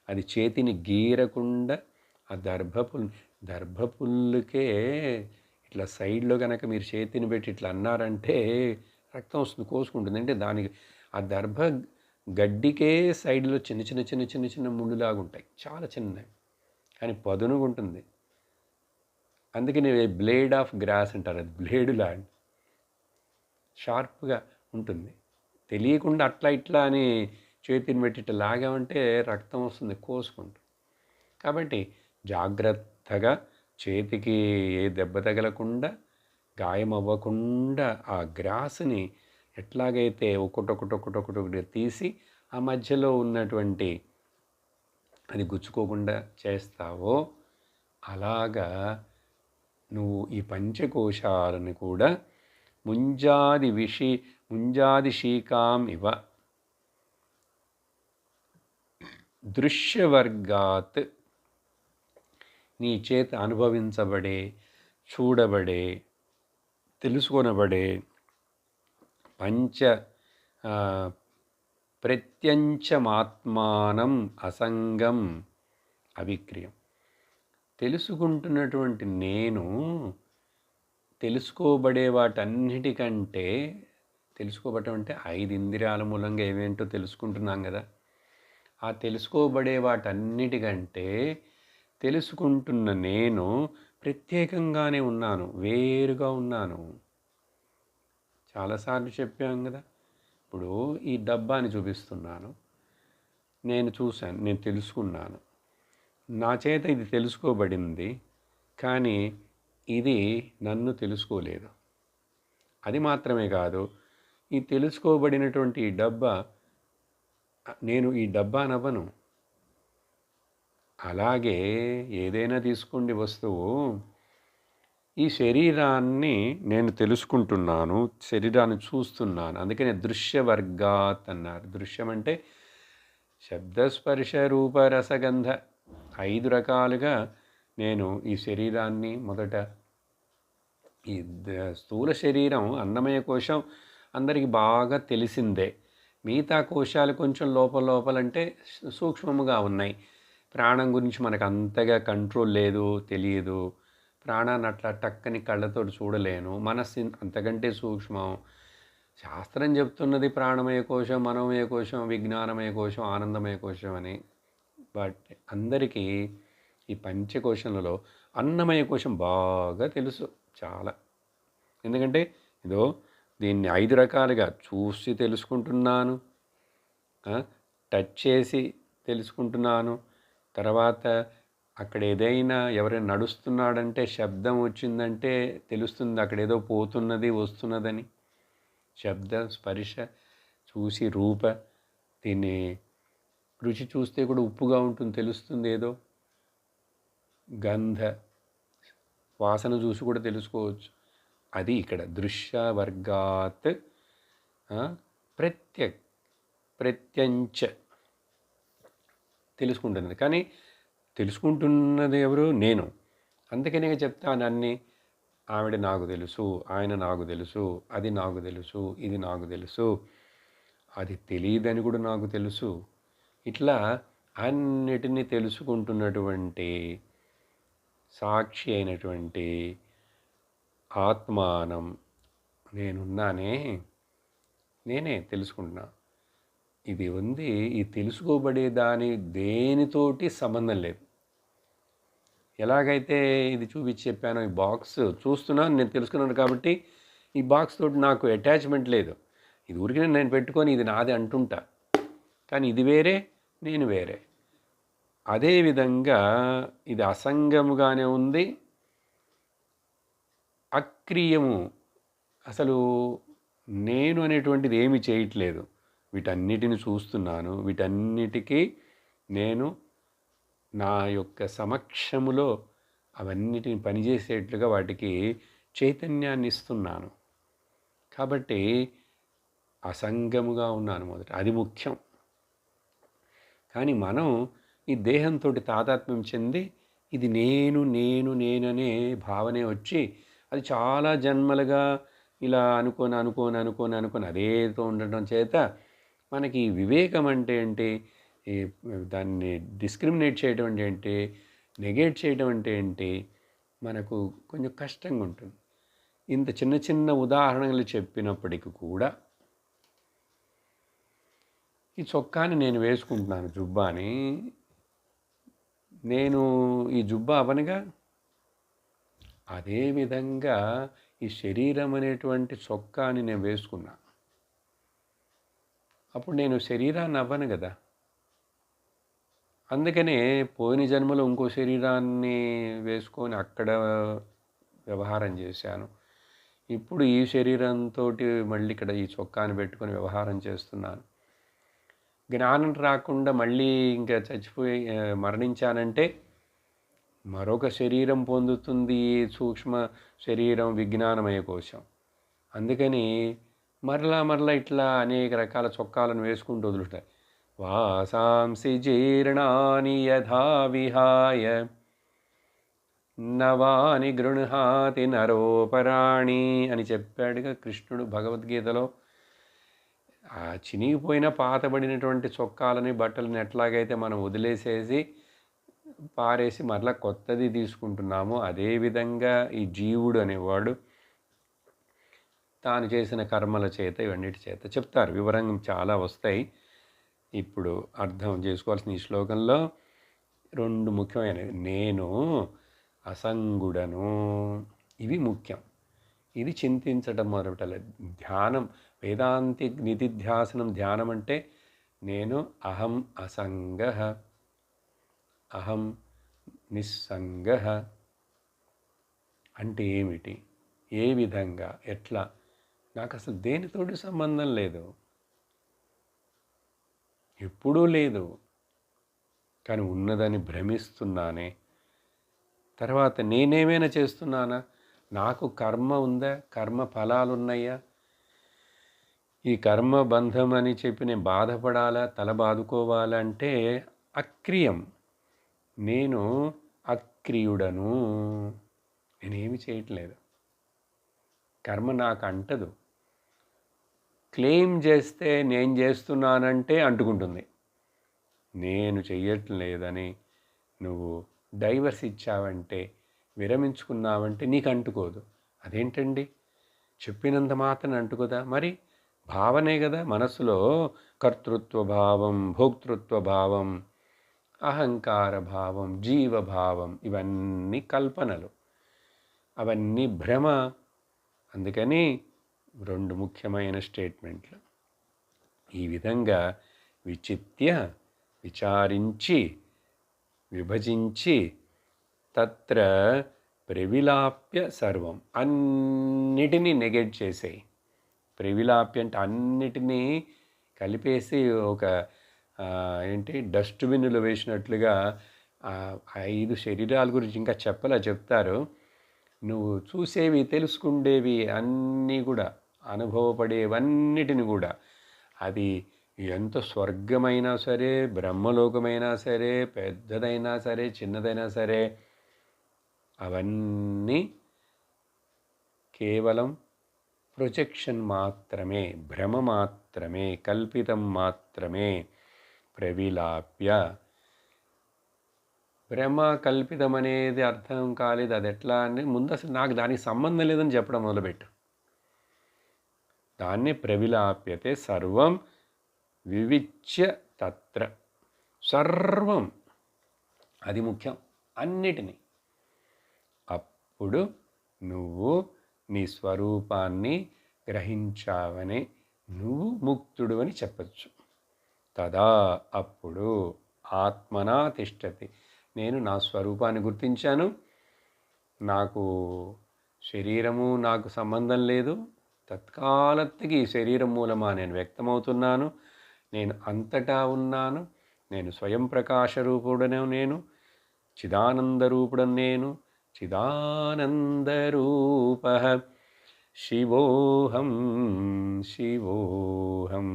అది చేతిని గీరకుండా, ఆ దర్భపుల్లుకే ఇట్లా సైడ్లో కనుక మీరు చేతిని పెట్టి ఇట్లా అన్నారంటే రక్తం వస్తుంది, కోసుకుంటుంది. అంటే దానికి ఆ దర్భ గడ్డికే సైడ్లో చిన్న చిన్న చిన్న చిన్న చిన్న ముళ్ళులాగా ఉంటాయి, చాలా చిన్నవి, కానీ పదునుగా ఉంటుంది. అందుకని బ్లేడ్ ఆఫ్ గ్రాస్ అంటారు. అది బ్లేడు లాంటి షార్ప్గా ఉంటుంది. తెలియకుండా అట్లా ఇట్లా అని చేతిని పెట్టి ఇట్లా లాగామంటే రక్తం వస్తుంది, కోసుకుంటుంది. కాబట్టి జాగ్రత్తగా చేతికి ఏ దెబ్బ తగలకుండా, గాయం అవ్వకుండా ఆ గ్రాస్ని ఎట్లాగైతే ఒకటొకటి తీసి ఆ మధ్యలో ఉన్నటువంటి అది గుచ్చుకోకుండా చేస్తావో అలాగా నువ్వు ఈ పంచకోశాలను కూడా ముంజాదిశీకాం ఇవ దృశ్యవర్గాత్ నీ చేత అనుభవించబడే, చూడబడే, తెలుసుకొనబడే పంచ ప్రత్యంచమాత్మానం అసంగం అవిక్రియం. తెలుసుకుంటున్నటువంటి నేను తెలుసుకోబడే వాటన్నిటికంటే, తెలుసుకోబడటం అంటే 5 ఇంద్రియాల మూలంగా ఏమేంటో తెలుసుకుంటున్నాం కదా, ఆ తెలుసుకోబడే వాటన్నిటికంటే తెలుసుకుంటున్న నేను ప్రత్యేకంగానే ఉన్నాను, వేరుగా ఉన్నాను. చాలాసార్లు చెప్పాం కదా. ఇప్పుడు ఈ డబ్బాని చూపిస్తున్నాను, నేను చూశాను, నేను తెలుసుకున్నాను, నా చేత ఇది తెలుసుకోబడింది, కానీ ఇది నన్ను తెలుసుకోలేదు. అది మాత్రమే కాదు, ఈ తెలుసుకోబడినటువంటి ఈ డబ్బా నేను ఈ డబ్బా నవ్వను. అలాగే ఏదైనా తీసుకోండి వస్తువు, ఈ శరీరాన్ని నేను తెలుసుకుంటున్నాను, శరీరాన్ని చూస్తున్నాను. అందుకనే దృశ్యవర్గాత్ అన్నారు. దృశ్యం అంటే శబ్దస్పర్శ రూప రసగంధ 5 రకాలుగా నేను ఈ శరీరాన్ని, మొదట ఈ స్థూల శరీరం అన్నమయ కోశం అందరికీ బాగా తెలిసిందే. మిగతా కోశాలు కొంచెం లోపలంటే సూక్ష్మముగా ఉన్నాయి. ప్రాణం గురించి మనకు అంతగా కంట్రోల్ లేదు, తెలియదు. ప్రాణాన్ని అట్లా టక్కని కళ్ళతో చూడలేను. మనస్సు అంతకంటే సూక్ష్మం. శాస్త్రం చెప్తున్నది ప్రాణమయ కోశం, మనోమయ కోశం, విజ్ఞానమయ కోశం, ఆనందమయ కోశం అని. బట్ అందరికీ ఈ పంచకోశంలో అన్నమయ కోశం బాగా తెలుసు చాలా. ఎందుకంటే ఇదో దీన్ని 5 రకాలుగా చూసి తెలుసుకుంటున్నాను, టచ్ చేసి తెలుసుకుంటున్నాను, తర్వాత అక్కడ ఏదైనా ఎవరైనా నడుస్తున్నాడంటే శబ్దం వచ్చిందంటే తెలుస్తుంది అక్కడ ఏదో పోతున్నది వస్తున్నదని. శబ్ద స్పర్శ చూసి రూప, దీన్ని రుచి చూస్తే కూడా ఉప్పుగా ఉంటుంది తెలుస్తుంది ఏదో. గంధ వాసన చూసి కూడా తెలుసుకోవచ్చు. అది ఇక్కడ దృశ్యవర్గాత్ ప్రత్యంచ తెలుసుకుంటున్నది. కానీ తెలుసుకుంటున్నది ఎవరు? నేను. అందుకనే చెప్తాను అన్నీ. ఆవిడ నాకు తెలుసు, ఆయన నాకు తెలుసు, అది నాకు తెలుసు, ఇది నాకు తెలుసు, అది తెలియదని కూడా నాకు తెలుసు. ఇట్లా అన్నిటినీ తెలుసుకుంటున్నటువంటి సాక్షి అయినటువంటి ఆత్మానం నేనున్నానే, నేనే తెలుసుకుంటున్నా. ఇది ఉంది. ఈ తెలుసుకోబడే దాని దేనితోటి సంబంధం లేదు. ఎలాగైతే ఇది చూపించి చెప్పానో, ఈ బాక్స్ చూస్తున్నాను, నేను తెలుసుకున్నాను కాబట్టి ఈ బాక్స్ తోటి నాకు అటాచ్మెంట్ లేదు. ఇది ఊరికే నేను పెట్టుకొని ఇది నాది అంటుంటా, కానీ ఇది వేరే, నేను వేరే. అదేవిధంగా ఇది అసంగముగానే ఉంది, అక్రియము. అసలు నేను అనేటువంటిది ఏమి చేయట్లేదు. వీటన్నిటిని చూస్తున్నాను, వీటన్నిటికీ నేను నా యొక్క సమక్షములో అవన్నిటిని పనిచేసేట్లుగా వాటికి చైతన్యాన్ని ఇస్తున్నాను. కాబట్టి అసంగముగా ఉన్నాను మొదట, అది ముఖ్యం. కానీ మనం ఈ దేహంతో తాదాత్మ్యం చెంది ఇది నేను నేను నేననే భావనే వచ్చి అది చాలా జన్మలుగా ఇలా అనుకొని అదేతో ఉండటం చేత మనకి వివేకం అంటే ఏంటి, దాన్ని డిస్క్రిమినేట్ చేయడం అంటే ఏంటి, నెగేట్ చేయడం అంటే ఏంటి, మనకు కొంచెం కష్టంగా ఉంటుంది. ఇంత చిన్న చిన్న ఉదాహరణలు చెప్పినప్పటికీ కూడా ఈ చొక్కాని నేను వేసుకుంటున్నాను, జుబ్బాని. నేను ఈ జుబ్బా అవనగా, అదేవిధంగా ఈ శరీరం అనేటువంటి చొక్కాని నేను వేసుకున్నా. అప్పుడు నేను శరీరాన్ని అవ్వను కదా. అందుకనే పోయిన జన్మలో ఇంకో శరీరాన్ని వేసుకొని అక్కడ వ్యవహారం చేశాను. ఇప్పుడు ఈ శరీరంతో మళ్ళీ ఇక్కడ ఈ చొక్కాని పెట్టుకొని వ్యవహారం చేస్తున్నాను. జ్ఞానం రాకుండా మళ్ళీ ఇంకా చచ్చిపోయి మరణించానంటే మరొక శరీరం పొందుతుంది సూక్ష్మ శరీరం, విజ్ఞానమయ కోశం. అందుకని మరలా మరలా ఇట్లా అనేక రకాల చొక్కాలను వేసుకుంటూ వదులుతాయి. వాసాంసి జీర్ణాని యథా విహాయ నవాని గృహాతి నరోపరాణి అని చెప్పాడుగా కృష్ణుడు భగవద్గీతలో. ఆ చినిగిపోయిన పాతబడినటువంటి చొక్కాలని బట్టలని ఎట్లాగైతే మనం వదిలేసేసి పారేసి మరలా కొత్తది తీసుకుంటున్నామో అదేవిధంగా ఈ జీవుడు అనేవాడు తాను చేసిన కర్మల చేత ఇవన్నిటి చేత చెప్తారు. వివరంగా చాలా వస్తాయి. ఇప్పుడు అర్థం చేసుకోవాల్సిన ఈ శ్లోకంలో 2 ముఖ్యమైనవి. నేను అసంగుడను, ఇవి ముఖ్యం. ఇది చింతించడం మొదట ధ్యానం, వేదాంతి నిధిధ్యాసనం ధ్యానం అంటే నేను అహం అసంగ, అహం నిస్సంగ అంటే ఏమిటి, ఏ విధంగా, ఎట్లా, నాకు అసలు దేనితోటి సంబంధం లేదు, ఎప్పుడూ లేదు, కానీ ఉన్నదని భ్రమిస్తున్నానే. తర్వాత నేనేమైనా చేస్తున్నానా, నాకు కర్మ ఉందా, కర్మ ఫలాలు ఉన్నాయా, ఈ కర్మ బంధం అని చెప్పి నేను బాధపడాలా, తల బాదుకోవాలంటే అక్రియం. నేను అక్రియుడను, నేనేమి చేయట్లేదు, కర్మ నాకు అంటదు. క్లెయిమ్ చేస్తే నేను చేస్తున్నానంటే అంటుకుంటుంది. నేను చెయ్యట్లేదని నువ్వు డైవర్స్ ఇచ్చావంటే, విరమించుకున్నావంటే నీకు అంటుకోదు. అదేంటండి, చెప్పినంత మాత్రం అంటుకోదా? మరి భావనే కదా, మనసులో కర్తృత్వ భావం, భోక్తృత్వ భావం, అహంకార భావం, జీవభావం, ఇవన్నీ కల్పనలు, అవన్నీ భ్రమ. అందుకని 2 ముఖ్యమైన స్టేట్మెంట్లు. ఈ విధంగా విచిత్య, విచారించి, విభజించి, తత్ర ప్రవిలాప్య సర్వం, అన్నిటినీ నెగెట్ చేసేయి. ప్రవిలాప్య అంటే అన్నిటినీ కలిపేసి ఒక డస్ట్బిన్లో వేసినట్లుగా 5 శరీరాల గురించి ఇంకా చెప్తారు. నువ్వు చూసేవి, తెలుసుకుండేవి అన్నీ కూడా, అనుభవపడేవన్నిటిని కూడా, అది ఎంత స్వర్గమైనా సరే, బ్రహ్మలోకమైనా సరే, పెద్దదైనా సరే, చిన్నదైనా సరే, అవన్నీ కేవలం ప్రొజెక్షన్ మాత్రమే, భ్రమ మాత్రమే, కల్పితం మాత్రమే. ప్రవిలాప్య, భ్రమ కల్పితం అనేది అర్థం కాలేదు, అది ఎట్లా అని ముందు అసలు నాకు దానికి సంబంధం లేదని చెప్పడం మొదలుపెట్టు. దాన్నే ప్రవిలాప్యతే సర్వం వివిచ్య తత్ర. సర్వం, అది ముఖ్యం, అన్నిటినీ. అప్పుడు నువ్వు నీ స్వరూపాన్ని గ్రహించావని, నువ్వు ముక్తుడు అని చెప్పచ్చు. తదా, అప్పుడు ఆత్మనా తిష్టతి, నేను నా స్వరూపాన్ని గుర్తించాను, నాకు శరీరము నాకు సంబంధం లేదు, తత్కాలత్తుకి ఈ శరీరం మూలమా నేను వ్యక్తమవుతున్నాను, నేను అంతటా ఉన్నాను, నేను స్వయం ప్రకాశ రూపుడనే, నేను చిదానందరూపుడను, నేను చిదానందరూప శివోహం శివోహం.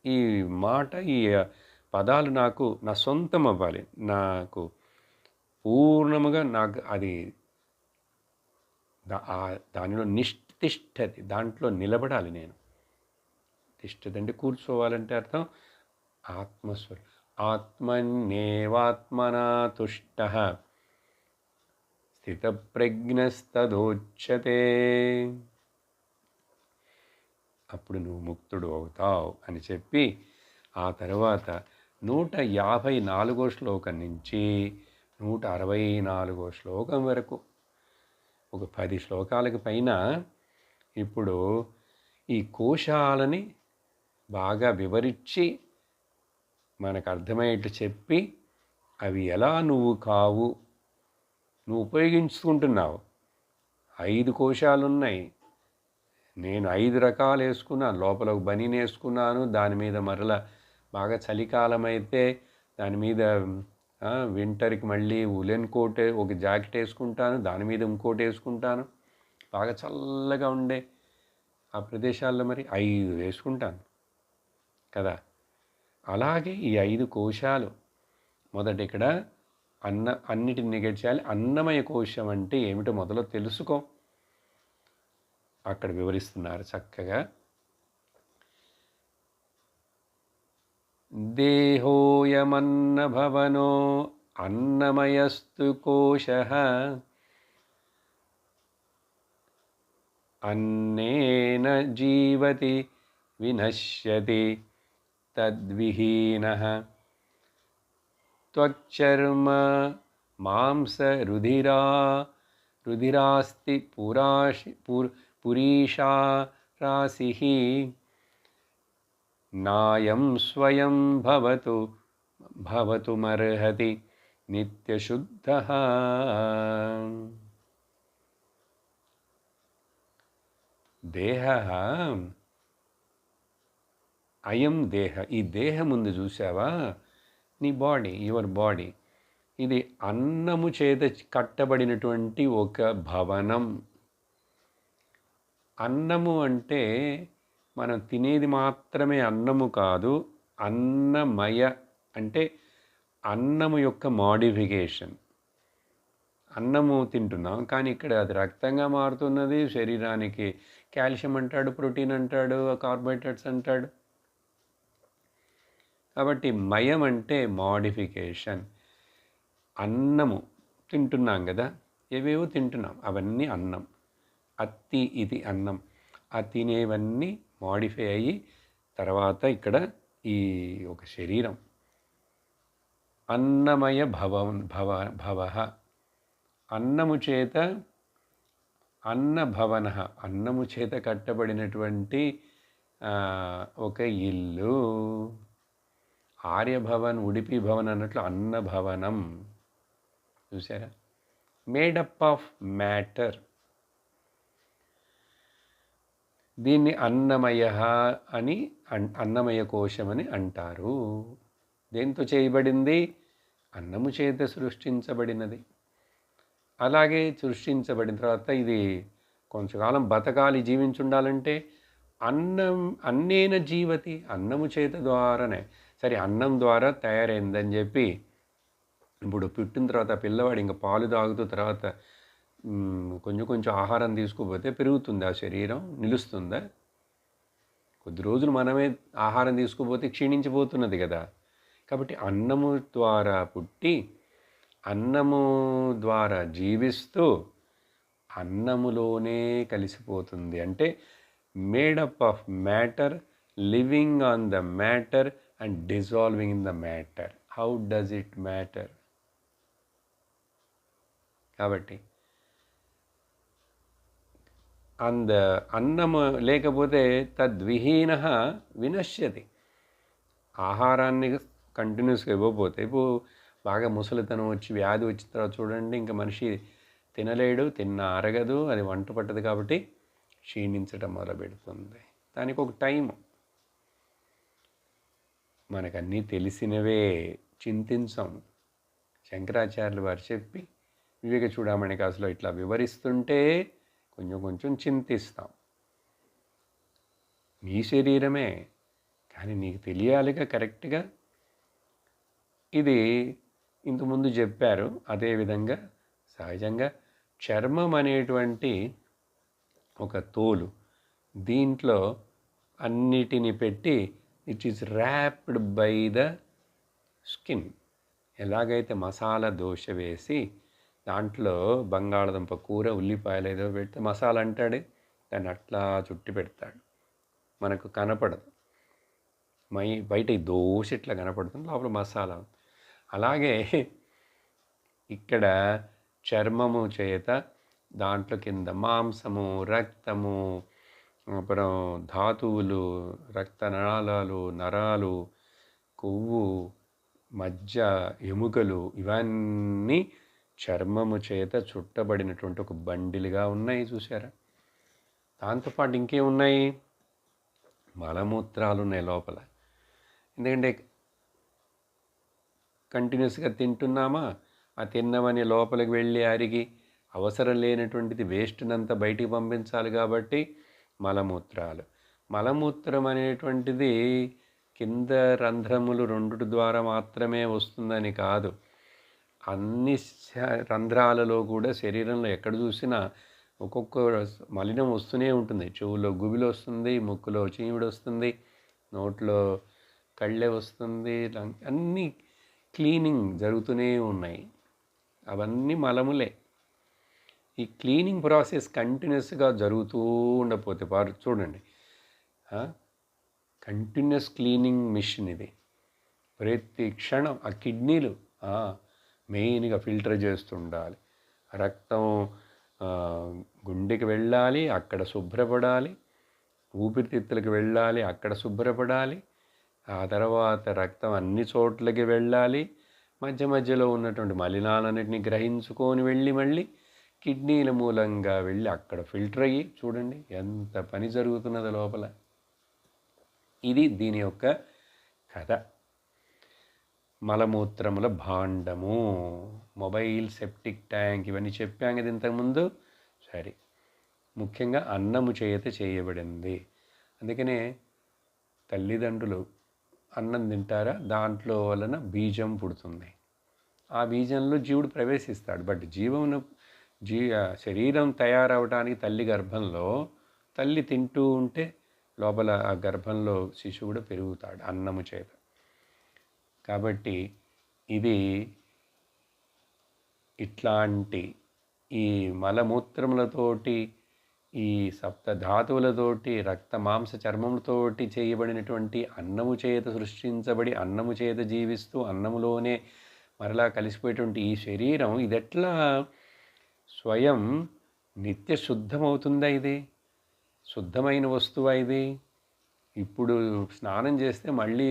ఈ మాట, ఈ పదాలు నాకు నా సొంతం అవ్వాలి, నాకు పూర్ణముగా నాకు అది దానిలో నిష్తిష్టతి, దాంట్లో నిలబడాలి నేను. తిష్టతి అంటే కూర్చోవాలంటే అర్థం ఆత్మస్వరూపం. ఆత్మన్యేవాత్మనా తుష్టః స్థితప్రజ్ఞస్తదోచ్యతే. అప్పుడు నువ్వు ముక్తుడు అవుతావు అని చెప్పి, ఆ తర్వాత 154వ శ్లోకం నుంచి 164వ శ్లోకం వరకు ఒక 10 శ్లోకాలకు పైన ఇప్పుడు ఈ కోశాలని బాగా వివరించి మనకు అర్థమయ్యేట్టు చెప్పి, అవి ఎలా నువ్వు కావు, నువ్వు ఉపయోగించుకుంటున్నావు. 5 కోశాలు ఉన్నాయి, నేను 5 రకాలు వేసుకున్నాను, లోపల ఒక బనీన్ వేసుకున్నాను, దాని మీద మరల బాగా చలికాలం అయితే దాని మీద వింటర్కి మళ్ళీ ఉలెన్ కోట్, ఒక జాకెట్ వేసుకుంటాను, దాని మీద ఇంకోటి వేసుకుంటాను, బాగా చల్లగా ఉండే ఆ ప్రదేశాల్లో మరి 5 వేసుకుంటాను కదా. అలాగే ఈ 5 కోశాలు మొదట ఇక్కడ అన్నిటిని నెగెట్ చేయాలి. అన్నమయ కోశం అంటే ఏమిటో మొదలు తెలుసుకో. అక్కడ వివరిస్తున్నారు చక్కగా. దేహోయమన్నభవనో అన్నమయస్తు కోశః అన్నేన జీవతి వినశ్యతి తద్విహీనః త్వక్చర్మ మాంస రుధిరాస్తి పురీషా రాశిః నాయం స్వయం భవతుమర్హతి నిత్యశుద్ధః. దేహః అయం దేహ, ఈ దేహం ఉంది చూసావా, నీ బాడీ, యువర్ బాడీ, ఇది అన్నము చేత కట్టబడినటువంటి ఒక భవనం. అన్నము అంటే మనం తినేది మాత్రమే అన్నము కాదు, అన్నమయ అంటే అన్నము యొక్క మాడిఫికేషన్. అన్నము తింటున్నాం కానీ ఇక్కడ అది రక్తంగా మారుతున్నది, శరీరానికి కాల్షియం అంటాడు, ప్రోటీన్ అంటాడు, కార్బోహైడ్రేట్స్ అంటాడు. కాబట్టి మయం అంటే మాడిఫికేషన్. అన్నము తింటున్నాం కదా, ఏవేవో తింటున్నాం, అవన్నీ అన్నం. అత్తి ఇది అన్నం. ఆ తినేవన్నీ మాడిఫై అయ్యి తర్వాత ఇక్కడ ఈ ఒక శరీరం అన్నమయ భవ అన్నము చేత అన్నభవన, అన్నము చేత కట్టబడినటువంటి ఒక ఇల్లు. ఆర్యభవన్, ఉడిపి భవన్ అన్నట్లు అన్నభవనం. చూసారా, మేడప్ ఆఫ్ మ్యాటర్. దీన్ని అన్నమయ అని, అన్నమయ కోశమని అంటారు. దేంతో చేయబడింది? అన్నము చేత సృష్టించబడినది. అలాగే సృష్టించబడిన తర్వాత ఇది కొంచెంకాలం బతకాలి, జీవించుండాలంటే అన్నేన జీవతి, అన్నము చేత ద్వారానే. సరే, అన్నం ద్వారా తయారైందని చెప్పి ఇప్పుడు పుట్టిన తర్వాత పిల్లవాడు ఇంకా పాలు తాగుతూ తర్వాత కొంచెం కొంచెం ఆహారం తీసుకోపోతే పెరుగుతుంది ఆ శరీరం, నిలుస్తుందా? కొద్ది రోజులు మనమే ఆహారం తీసుకోపోతే క్షీణించిపోతున్నది కదా. కాబట్టి అన్నము ద్వారా పుట్టి అన్నము ద్వారా జీవిస్తూ అన్నములోనే కలిసిపోతుంది. అంటే made up of matter, living on the matter and dissolving in the matter. How does it matter? కాబట్టి అన్నము లేకపోతే తద్విహీన వినశ్యతి. ఆహారాన్ని కంటిన్యూస్గా ఇవ్వకపోతే, ఇప్పుడు బాగా ముసలితనం వచ్చి వ్యాధి వచ్చిన తర్వాత చూడండి, ఇంకా మనిషి తినలేడు, తిన్న అరగదు, అది వంట పట్టదు, కాబట్టి క్షీణించడం మొదలుపెడుతుంది. దానికి ఒక టైము. మనకన్నీ తెలిసినవే, చింతించం. శంకరాచార్యులు వారు చెప్పి వివేక చూడమని కాసులో ఇట్లా వివరిస్తుంటే కొంచెం కొంచెం చింతిస్తాం. నీ శరీరమే, కానీ నీకు తెలియాలిగా కరెక్ట్గా. ఇది ఇంతకుముందు చెప్పారు. అదేవిధంగా సహజంగా చర్మం అనేటువంటి ఒక తోలు, దీంట్లో అన్నిటిని పెట్టి it is wrapped by the skin. ఎలాగైతే మసాలా దోశ వేసి దాంట్లో బంగాళదుంప కూర, ఉల్లిపాయలు ఏదో పెడితే మసాలా అంటాడు, దాన్ని అట్లా చుట్టి పెడతాడు, మనకు కనపడదు. బయట ఈ దోశ ఇట్లా కనపడుతుంది, లోపల మసాలా. అలాగే ఇక్కడ చర్మము చేత దాంట్లో కింద మాంసము, రక్తము, అப்புறம் ధాతువులు, రక్తనాళాలు, నరాలు, కొవ్వు, మజ్జ, ఎముకలు, ఇవన్నీ చర్మము చేత చుట్టబడినటువంటి ఒక బండిలుగా ఉన్నాయి. చూసారా? దాంతోపాటు ఇంకేమున్నాయి? మలమూత్రాలు ఉన్నాయి లోపల. ఎందుకంటే కంటిన్యూస్గా తింటున్నామా, ఆ తిన్నవని లోపలికి వెళ్ళి అరిగి అవసరం లేనటువంటిది వేస్ట్నంతా బయటికి పంపించాలి. కాబట్టి మలమూత్రాలు. మలమూత్రం అనేటువంటిది కింద రంధ్రములు 2 ద్వారా మాత్రమే వస్తుందని కాదు. అన్ని రంధ్రాలలో కూడా శరీరంలో ఎక్కడ చూసినా ఒక్కొక్క మలినం వస్తూనే ఉంటుంది. చెవులో గుబిలి వస్తుంది, ముక్కులో చీమిడి వస్తుంది, నోట్లో కళ్ళె వస్తుంది, అన్నీ క్లీనింగ్ జరుగుతూనే ఉన్నాయి. అవన్నీ మలములే. ఈ క్లీనింగ్ ప్రాసెస్ కంటిన్యూస్గా జరుగుతూ ఉండకపోతే చూడండి, కంటిన్యూస్ క్లీనింగ్ మిషన్ ఇది. ప్రతి క్షణం ఆ కిడ్నీలు మెయిన్గా ఫిల్టర్ చేస్తుండాలి. రక్తం గుండెకి వెళ్ళాలి, అక్కడ శుభ్రపడాలి. ఊపిరితిత్తులకు వెళ్ళాలి, అక్కడ శుభ్రపడాలి. ఆ తర్వాత రక్తం అన్ని చోట్లకి వెళ్ళాలి. మధ్య మధ్యలో ఉన్నటువంటి మలినాలన్నింటినీ గ్రహించుకొని వెళ్ళి మళ్ళీ కిడ్నీల మూలంగా వెళ్ళి అక్కడ ఫిల్టర్ అయ్యి, చూడండి ఎంత పని జరుగుతున్నదో లోపల. ఇది దీని యొక్క కథ. మలమూత్రముల భాండము, మొబైల్ సెప్టిక్ ట్యాంక్, ఇవన్నీ చెప్పాం కదా ఇంతకుముందు. సరే, ముఖ్యంగా అన్నము చేత చేయబడింది. అందుకనే తల్లిదండ్రులు అన్నం తింటారా, దాంట్లో వలన బీజం పుడుతుంది. ఆ బీజంలో జీవుడు ప్రవేశిస్తాడు. బట్ శరీరం తయారవడానికి తల్లి గర్భంలో తల్లి తింటూ ఉంటే లోపల ఆ గర్భంలో శిశువు కూడా పెరుగుతాడు అన్నము చేత. కాబట్టి ఇది ఇట్లాంటి ఈ మలమూత్రములతోటి, ఈ సప్తధాతువులతోటి, రక్త మాంస చర్మములతోటి చేయబడినటువంటి అన్నము చేత సృష్టించబడి అన్నము చేత జీవిస్తూ అన్నములోనే మరలా కలిసిపోయేటువంటి ఈ శరీరం ఇదెట్లా స్వయం నిత్య శుద్ధమవుతుందా? ఇది శుద్ధమైన వస్తువా? ఇది ఇప్పుడు స్నానం చేస్తే మళ్ళీ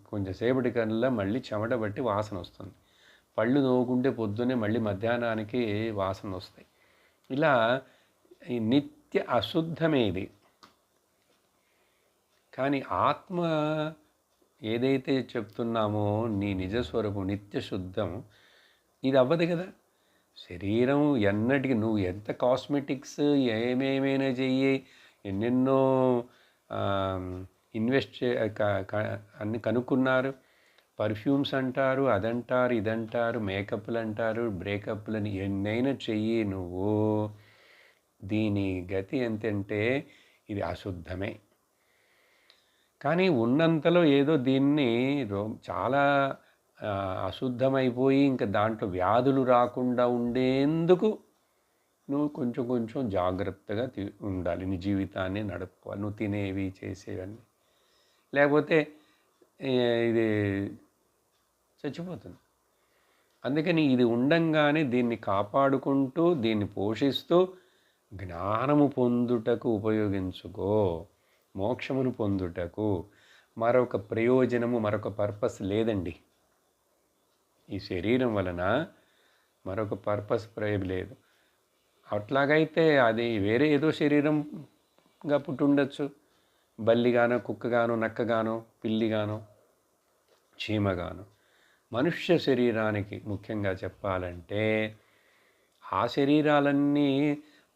కొంచెంసేపటి కల్లా మళ్ళీ చెమట బట్టి వాసన వస్తుంది. పళ్ళు నవ్వుకుంటే పొద్దున్నే మళ్ళీ మధ్యాహ్నానికి వాసన వస్తాయి. ఇలా ఈ నిత్య అశుద్ధమే ఇది. కానీ ఆత్మ ఏదైతే చెప్తున్నామో నీ నిజస్వరూపం నిత్య శుద్ధం, ఇది అవ్వదు కదా. శరీరం ఎన్నటికి నువ్వు ఎంత కాస్మెటిక్స్ ఏమేమైనా చెయ్యి, ఎన్నెన్నో ఇన్వెస్ట్ అన్ని కనుక్కున్నారు. పర్ఫ్యూమ్స్ అంటారు, అదంటారు, ఇదంటారు, మేకప్లు అంటారు, బ్రేకప్లని ఎన్నైనా చెయ్యి, నువ్వు దీని గతి ఎంతంటే ఇది అశుద్ధమే. కానీ ఉన్నంతలో ఏదో దీన్ని చాలా అశుద్ధమైపోయి ఇంకా దాంట్లో వ్యాధులు రాకుండా ఉండేందుకు నువ్వు కొంచెం కొంచెం జాగ్రత్తగా ఉండాలి. నీ జీవితాన్ని నడుపుకోవాలి, నువ్వు తినేవి చేసేవన్నీ. లేకపోతే ఇది చచ్చిపోతుంది. అందుకని ఇది ఉండంగానే దీన్ని కాపాడుకుంటూ దీన్ని పోషిస్తూ జ్ఞానము పొందుటకు ఉపయోగించుకో. మోక్షమును పొందుటకు మరొక ప్రయోజనము, మరొక పర్పస్ లేదండి. ఈ శరీరం వలన మరొక పర్పస్ లేదు. అట్లాగైతే అది వేరే ఏదో శరీరంగా పుట్టుండొచ్చు. బల్లిగానో, కుక్కగానో, నక్కగానో, పిల్లిగానో, చీమగానో. మనుష్య శరీరానికి ముఖ్యంగా చెప్పాలంటే ఆ శరీరాలన్నీ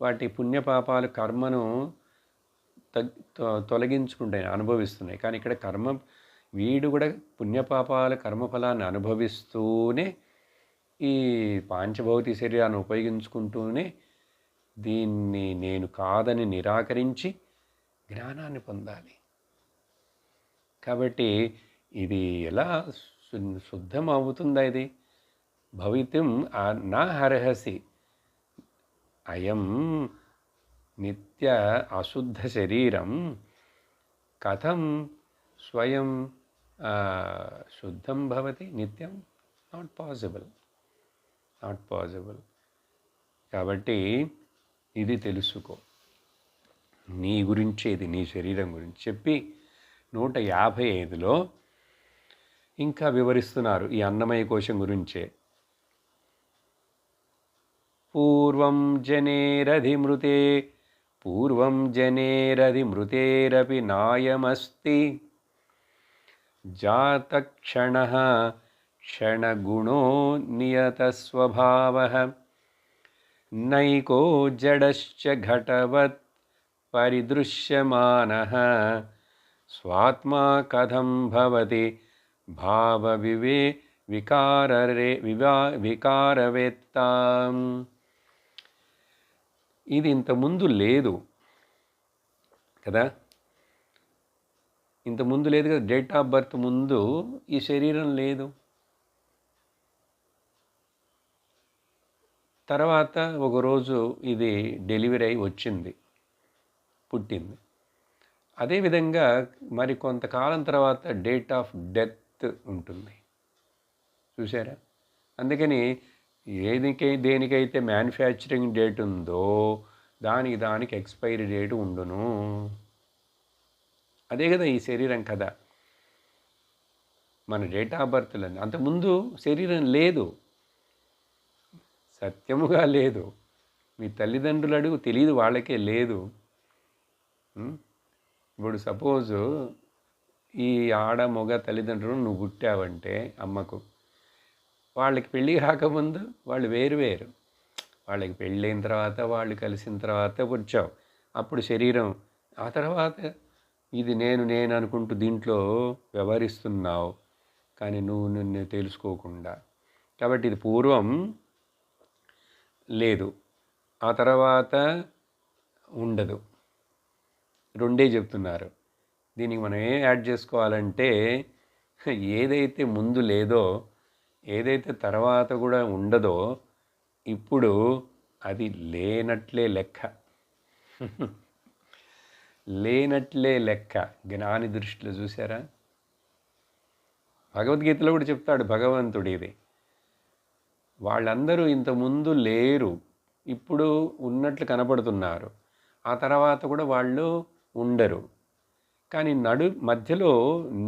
వాటి పుణ్యపాపాలు కర్మను తొలగించుకుంటాయి, అనుభవిస్తున్నాయి. కానీ ఇక్కడ వీడు కూడా పుణ్యపాపాల కర్మఫలాన్ని అనుభవిస్తూనే ఈ పాంచభౌతిక శరీరాన్ని ఉపయోగించుకుంటూనే దీన్ని నేను కాదని నిరాకరించి జ్ఞానాన్ని పొందాలి. కాబట్టి ఇది ఎలా శుద్ధం అవుతుందా? ఇది భవితం నా హర్హసి అయం నిత్య అశుద్ధ శరీరం కథం స్వయం శుద్ధం భవతి నిత్యం. Not possible. కాబట్టి ఇది తెలుసుకో. నీ గురించి, ఇది నీ శరీరం గురించి చెప్పి 155లో ఇంకా వివరిస్తున్నారు ఈ అన్నమయ కోశం గురించే. పూర్వం జనేరధిమృతేరపి నాయమస్తి జాతక్షణః క్షణగుణో నియతస్వభావః నైకో జడశ్చ ఘటవత్ పరిదృశ్యమానః స్వాత్మా కథం భవతి వికారవేత్త. ఇది ఇంతకుముందు లేదు కదా, ఇంతకుముందు లేదు కదా, డేట్ ఆఫ్ బర్త్ ముందు ఈ శరీరం లేదు. తర్వాత ఒకరోజు ఇది డెలివరీ అయి వచ్చింది, పుట్టింది. అదేవిధంగా మరి కొంతకాలం తర్వాత డేట్ ఆఫ్ డెత్ ఉంటుంది, చూసారా? అందుకని దేనికైతే మ్యానుఫ్యాక్చరింగ్ డేట్ ఉందో దానికి ఎక్స్పైరీ డేట్ ఉండును. అదే కదా ఈ శరీరం కదా, మన డేట్ ఆఫ్ బర్త్లని. అంతకుముందు శరీరం లేదు, సత్యముగా లేదు. మీ తల్లిదండ్రులు అడుగు, తెలియదు, వాళ్ళకే లేదు. ఇప్పుడు సపోజు ఈ ఆడ మగ తల్లిదండ్రులు నువ్వు పుట్టావంటే అమ్మకు, వాళ్ళకి పెళ్ళి కాకముందు వాళ్ళు వేరు, వాళ్ళకి పెళ్ళైన తర్వాత వాళ్ళు కలిసిన తర్వాత వచ్చావు, అప్పుడు శరీరం. ఆ తర్వాత ఇది నేను అనుకుంటూ దీంట్లో వ్యవహరిస్తున్నావు, కానీ నిన్ను తెలుసుకోకుండా. కాబట్టి ఇది పూర్వం లేదు, ఆ తర్వాత ఉండదు, రెండే చెప్తున్నారు. దీనికి మనం ఏం యాడ్ చేసుకోవాలంటే, ఏదైతే ముందు లేదో, ఏదైతే తర్వాత కూడా ఉండదో, ఇప్పుడు అది లేనట్లే లెక్క. లేనట్లే లెక్క జ్ఞాని దృష్టిలో. చూసారా? భగవద్గీతలో కూడా చెప్తాడు భగవంతుడు ఇది. వాళ్ళందరూ ఇంతకుముందు లేరు, ఇప్పుడు ఉన్నట్లు కనపడుతున్నారు, ఆ తర్వాత కూడా వాళ్ళు ఉండరు. కానీ మధ్యలో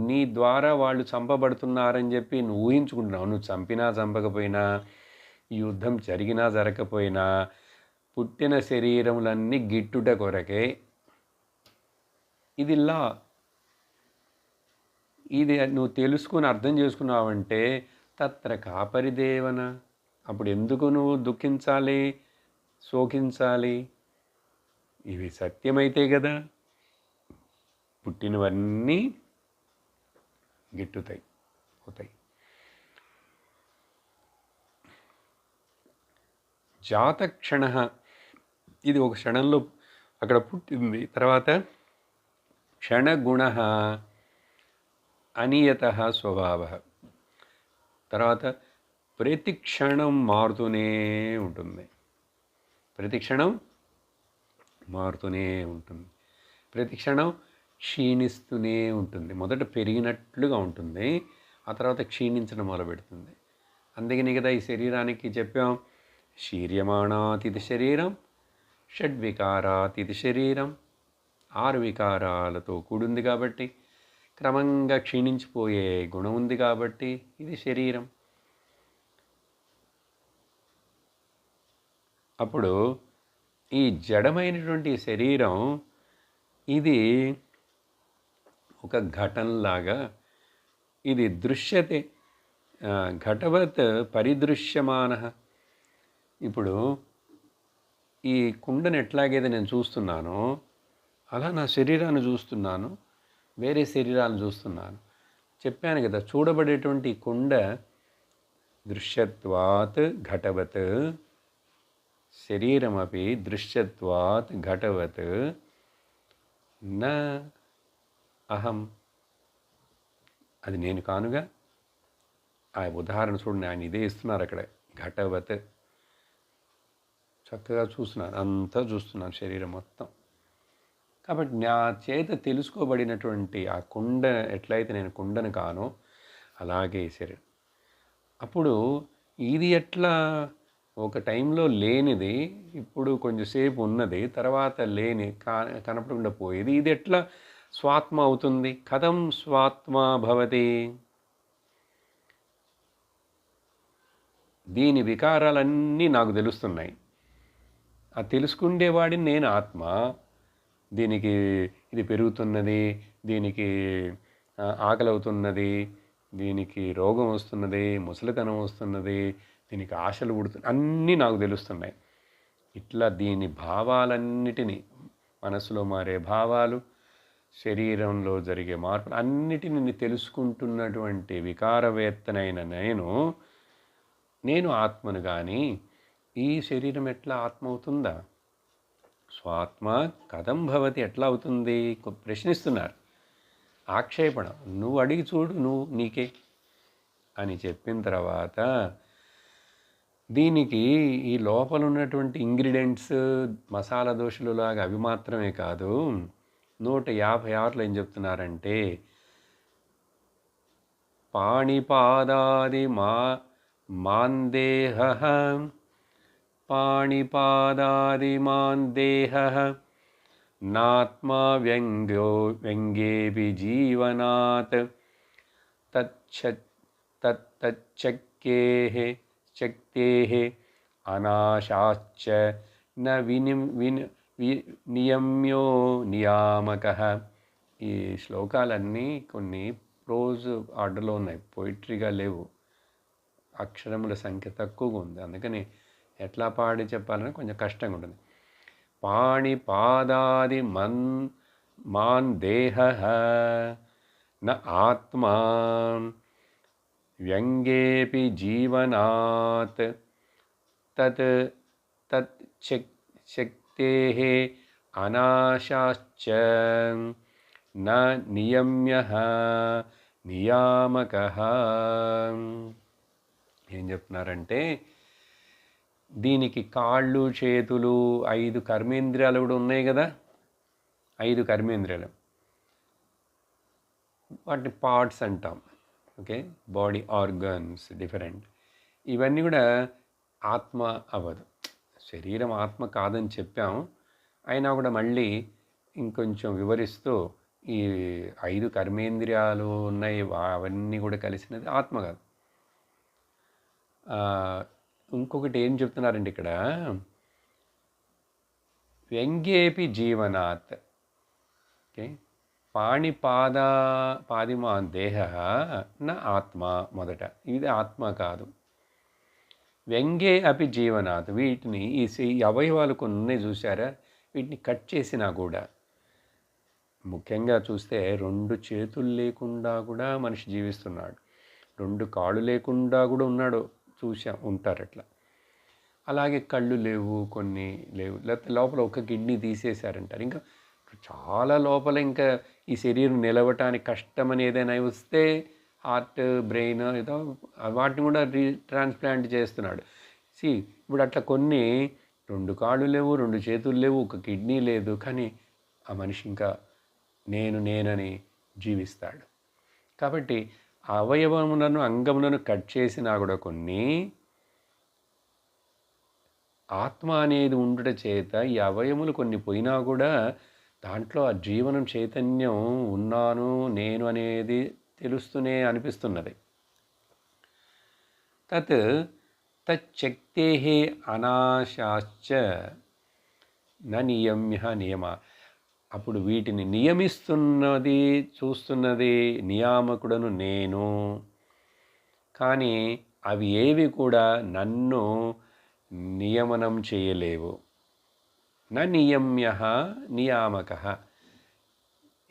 నీ ద్వారా వాళ్ళు చంపబడుతున్నారని చెప్పి నువ్వు ఊహించుకుంటున్నావు. నువ్వు చంపినా చంపకపోయినా, యుద్ధం జరిగినా జరగకపోయినా, పుట్టిన శరీరములన్నీ గిట్టుట కొరకే. ఇది లా. ఇది నువ్వు తెలుసుకుని అర్థం చేసుకున్నావంటే తత్ర కాపరిదేవన. అప్పుడు ఎందుకు నువ్వు దుఃఖించాలి, శోకించాలి? ఇవి సత్యమైతే కదా పుట్టినవన్నీ గిట్టుతాయి, పోతాయి. జాతక్షణ, ఇది ఒక క్షణంలో అక్కడ పుట్టింది. తర్వాత క్షణగుణ అనియత స్వభావ. తర్వాత ప్రతి క్షణం మారుతూనే ఉంటుంది, ప్రతి క్షణం మారుతూనే ఉంటుంది, ప్రతి క్షణం క్షీణిస్తూనే ఉంటుంది. మొదట పెరిగినట్లుగా ఉంటుంది, ఆ తర్వాత క్షీణించడం మొదలుపెడుతుంది. అందుకని కదా ఈ శరీరానికి చెప్పాం, శీర్యమాణాత్ ఇది శరీరం, షడ్వికారాత్ ఇది శరీరం. 6 వికారాలతో కూడింది కాబట్టి, క్రమంగా క్షీణించిపోయే గుణం ఉంది కాబట్టి ఇది శరీరం. అప్పుడు ఈ జడమైనటువంటి శరీరం ఇది ఒక ఘటంలాగా, ఇది దృశ్యతే ఘటవత్ పరిదృశ్యమాన. ఇప్పుడు ఈ కుండను ఎట్లాగైతే నేను చూస్తున్నానో అలా నా శరీరాన్ని చూస్తున్నాను, వేరే శరీరాలను చూస్తున్నాను. చెప్పాను కదా, చూడబడేటువంటి కుండ దృశ్యత్వాత్ ఘటవత్, శరీరమపి దృశ్యత్వాత్ ఘటవత్ నా అహం. అది నేను కానుగా. ఆ ఉదాహరణ చూడండి, ఆయన ఇదే ఇస్తున్నారు అక్కడ. ఘటవత్, చక్కగా చూస్తున్నాను, అంతా చూస్తున్నాను శరీరం మొత్తం. కాబట్టి నా చేత తెలుసుకోబడినటువంటి ఆ కుండ ఎట్లయితే నేను కుండను కానో అలాగే శరీరం. అప్పుడు ఇది ఎట్లా ఒక టైంలో లేనిది ఇప్పుడు కొంచెంసేపు ఉన్నది, తర్వాత లేని కనపడకుండా పోయేది, ఇది ఎట్లా స్వాత్మ అవుతుంది? కథం స్వాత్మ భవతి? దీని వికారాలన్నీ నాకు తెలుస్తున్నాయి. ఆ తెలుసుకుండేవాడిని నేను ఆత్మ. దీనికి ఇది పెరుగుతున్నది, దీనికి ఆకలి అవుతున్నది, దీనికి రోగం వస్తున్నది, ముసలితనం వస్తున్నది, దీనికి ఆశలు పుడుతున్నాయి, అన్నీ నాకు తెలుస్తున్నాయి. ఇట్లా దీని భావాలన్నిటినీ మనసులో మారే భావాలు, శరీరంలో జరిగే మార్పులు అన్నిటిని తెలుసుకుంటున్నటువంటి వికారవేత్తనైన నేను ఆత్మను కానీ ఈ శరీరం ఎట్లా ఆత్మ అవుతుందా? స్వాత్మ కథం భవతి, ఎట్లా అవుతుంది? ప్రశ్నిస్తున్నారు. ఆక్షేపణ, నువ్వు అడిగి చూడు, నువ్వు నీకే అని చెప్పిన తర్వాత దీనికి ఈ లోపల ఉన్నటువంటి ఇంగ్రీడియంట్స్ మసాలా దోశలులాగా అవి మాత్రమే కాదు, 156లో ఏం చెప్తున్నారంటే పాణిపాదాది మాందేహ పాణిపాదాది మాందేహ నాత్మా వ్యంగేపి జీవనాత్ తచ్చక్కేః శక్తేః అనాశాశ్చ న నియమ్యో నియామకః. ఈ శ్లోకాలన్నీ కొన్ని ప్రోజ్ ఆర్డర్లో ఉన్నాయి, పోయిట్రీగా లేవు. అక్షరముల సంఖ్య తక్కువగా ఉంది, అందుకని ఎట్లా పాడి చెప్పాలని కొంచెం కష్టంగా ఉంటుంది. పాణిపాదాది మాన్ దేహ న ఆత్మా వ్యంగేపి జీవనాత్ తత్ శక్తేః అనాశాశ్చ న నియమ్యః నియామకః. ఏం చెప్తున్నారంటే దీనికి కాళ్ళు, చేతులు, 5 కర్మేంద్రియాలు కూడా ఉన్నాయి కదా. 5 కర్మేంద్రియాలు, వాటిని పార్ట్స్ అంటాం. Okay, body organs different. ఇవన్నీ కూడా ఆత్మ అవ్వదు. శరీరం ఆత్మ కాదని చెప్పాం, అయినా కూడా మళ్ళీ ఇంకొంచెం వివరిస్తూ ఈ 5 కర్మేంద్రియాలు ఉన్నాయి, అవన్నీ కూడా కలిసినది ఆత్మ కాదు. ఇంకొకటి ఏం చెప్తున్నారంటే ఇక్కడ వ్యంగేపి జీవనాత్. ఓకే, పాదిమాన్ దేహ నా ఆత్మ మొదట, ఇది ఆత్మ కాదు. వ్యంగే అపి జీవనాత్, వీటిని ఈ అవయవాలు కొన్ని ఉన్నాయి చూసారా, వీటిని కట్ చేసినా కూడా, ముఖ్యంగా చూస్తే 2 చేతులు లేకుండా కూడా మనిషి జీవిస్తున్నాడు, 2 కాళ్ళు లేకుండా కూడా ఉన్నాడు, ఉంటారు అట్లా. అలాగే కళ్ళు లేవు, కొన్ని లేవు, లేకపోతే లోపల ఒక కిడ్నీ తీసేశారంటారు. ఇంకా చాలా లోపల ఇంకా ఈ శరీరం నిలవటానికి కష్టమని ఏదైనా వస్తే హార్ట్, బ్రెయిన్ ఏదో వాటిని కూడా ట్రాన్స్ప్లాంట్ చేస్తున్నాడు. ఇప్పుడు అట్లా కొన్ని 2 కాళ్ళు లేవు, 2 చేతులు లేవు, ఒక కిడ్నీ లేదు, కానీ ఆ మనిషి ఇంకా నేనని జీవిస్తాడు. కాబట్టి అవయవములను, అంగములను కట్ చేసినా కూడా కొన్ని ఆత్మ అనేది ఉండుట చేత ఈ అవయములు కొన్ని పోయినా కూడా దాంట్లో ఆ జీవనం, చైతన్యం ఉన్నాను, నేను అనేది తెలుస్తూనే అనిపిస్తున్నది. తచ్చక్తేః అనాశాశ్చ న నియమ్య నియమ. అప్పుడు వీటిని నియమిస్తున్నది, చూస్తున్నది నియామకుడను నేను, కానీ అవి ఏవి కూడా నన్ను నియమనం చేయలేవు. న నియమ్య నియామకః.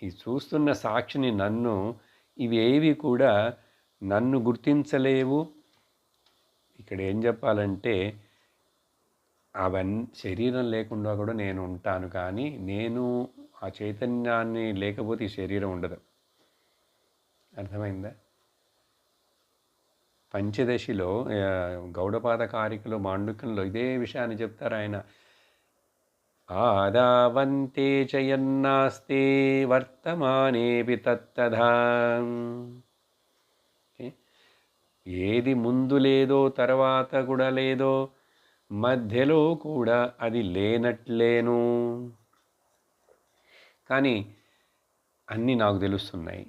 ఈ చూస్తున్న సాక్షిని, నన్ను, ఇవి ఏవి కూడా నన్ను గుర్తించలేవు. ఇక్కడ ఏం చెప్పాలంటే శరీరం లేకుండా కూడా నేను ఉంటాను, కానీ నేను ఆ చైతన్యాన్ని లేకపోతే ఈ శరీరం ఉండదు. అర్థమైందా? పంచదశిలో గౌడపాద కారికలో, మాండుక్యంలో ఇదే విషయాన్ని చెప్తారు ఆయన. ఆదావంతే చయన్నాస్తే వర్తమానేపి తత్తథా. ఏది ముందు లేదో తర్వాత కూడా లేదో, మధ్యలో కూడా అది లేనట్లేను, కానీ అన్నీ నాకు తెలుస్తున్నాయి.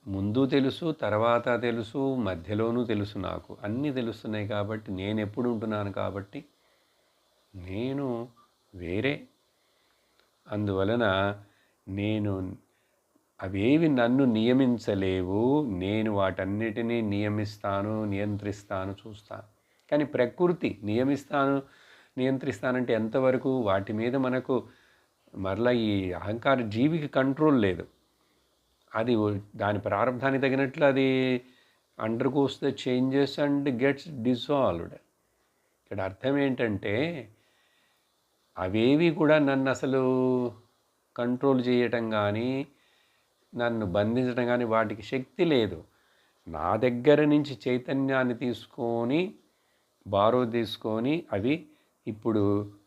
ముందు తెలుసు, తర్వాత తెలుసు, మధ్యలోనూ తెలుసు, నాకు అన్నీ తెలుస్తున్నాయి. కాబట్టి నేను ఎప్పుడు ఉంటున్నాను, కాబట్టి నేను వేరే. అందువలన అవేవి నన్ను నియమించలేవు, నేను వాటన్నిటినీ నియమిస్తాను, నియంత్రిస్తాను, చూస్తాను. కానీ ప్రకృతి నియమిస్తానంటే ఎంతవరకు? వాటి మీద మనకు మరలా ఈ అహంకార జీవికి కంట్రోల్ లేదు. అది దాని ప్రారంభానికి తగినట్లు అది undergoes the changes and gets dissolved. ఇక్కడ అర్థం ఏంటంటే అవేవి కూడా నన్ను అసలు కంట్రోల్ చేయటం కానీ నన్ను బంధించడం కానీ వాటికి శక్తి లేదు. నా దగ్గర నుంచి చైతన్యాన్ని తీసుకొని తీసుకొని అవి ఇప్పుడు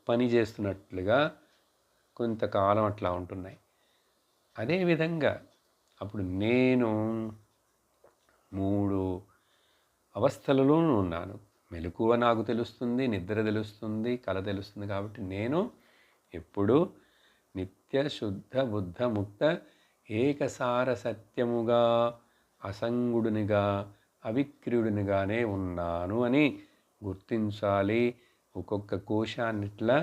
పని చేస్తున్నట్లుగా కొంతకాలం అట్లా ఉంటున్నాయి. అదేవిధంగా అప్పుడు నేను 3 అవస్థలలోనూ ఉన్నాను. మెలకువ నాకు తెలుస్తుంది, నిద్ర తెలుస్తుంది, కల తెలుస్తుంది. కాబట్టి నేను ఎప్పుడు నిత్య శుద్ధ బుద్ధ ముక్త ఏకసార సత్యముగా అసంగుడునిగా అవిక్రియుడినిగానే ఉన్నాను అని గుర్తించాలి. ఒక్కొక్క కోశాన్నిట్లా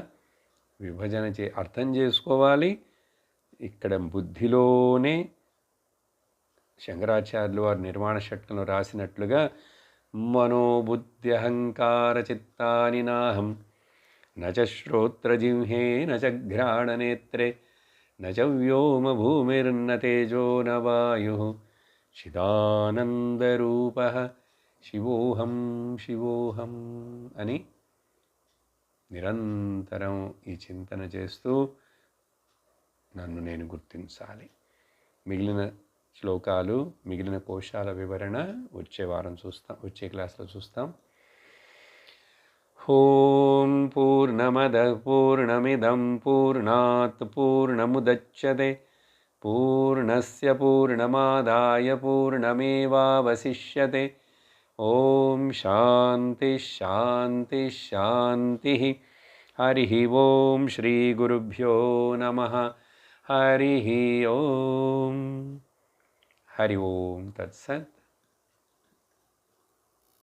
విభజన అర్థం చేసుకోవాలి. ఇక్కడ బుద్ధిలోనే శంకరాచార్యులు వారు నిర్మాణ షట్కంలో రాసినట్లుగా మనోబుద్ధ్యహంకార చిత్తాని నాహం నచ శ్రోత్రజిహ్నే నచ ఘ్రాణనేత్రే నచ వ్యోమ భూమిర్న తేజో న వాయు చిదానందరూప శివోహం శివోహం అని నిరంతరం ఈ చింతన చేస్తూ నన్ను నేను గుర్తించాలి. మిగిలిన శ్లోకాలు, మిగిలిన కోశాల వివరణ వచ్చే వారం చూస్తాం, వచ్చే క్లాస్లో చూస్తాం. ఓం పూర్ణమద పూర్ణమిదం పూర్ణాత్ పూర్ణముదచ్యతే పూర్ణస్య పూర్ణమాదాయ పూర్ణమేవావశిష్యతే. ఓం శాంతి శాంతి శాంతి. హరి ఓం శ్రీ గురుభ్యో నమః. హరి ఓం. హరి ఓం తత్సత్.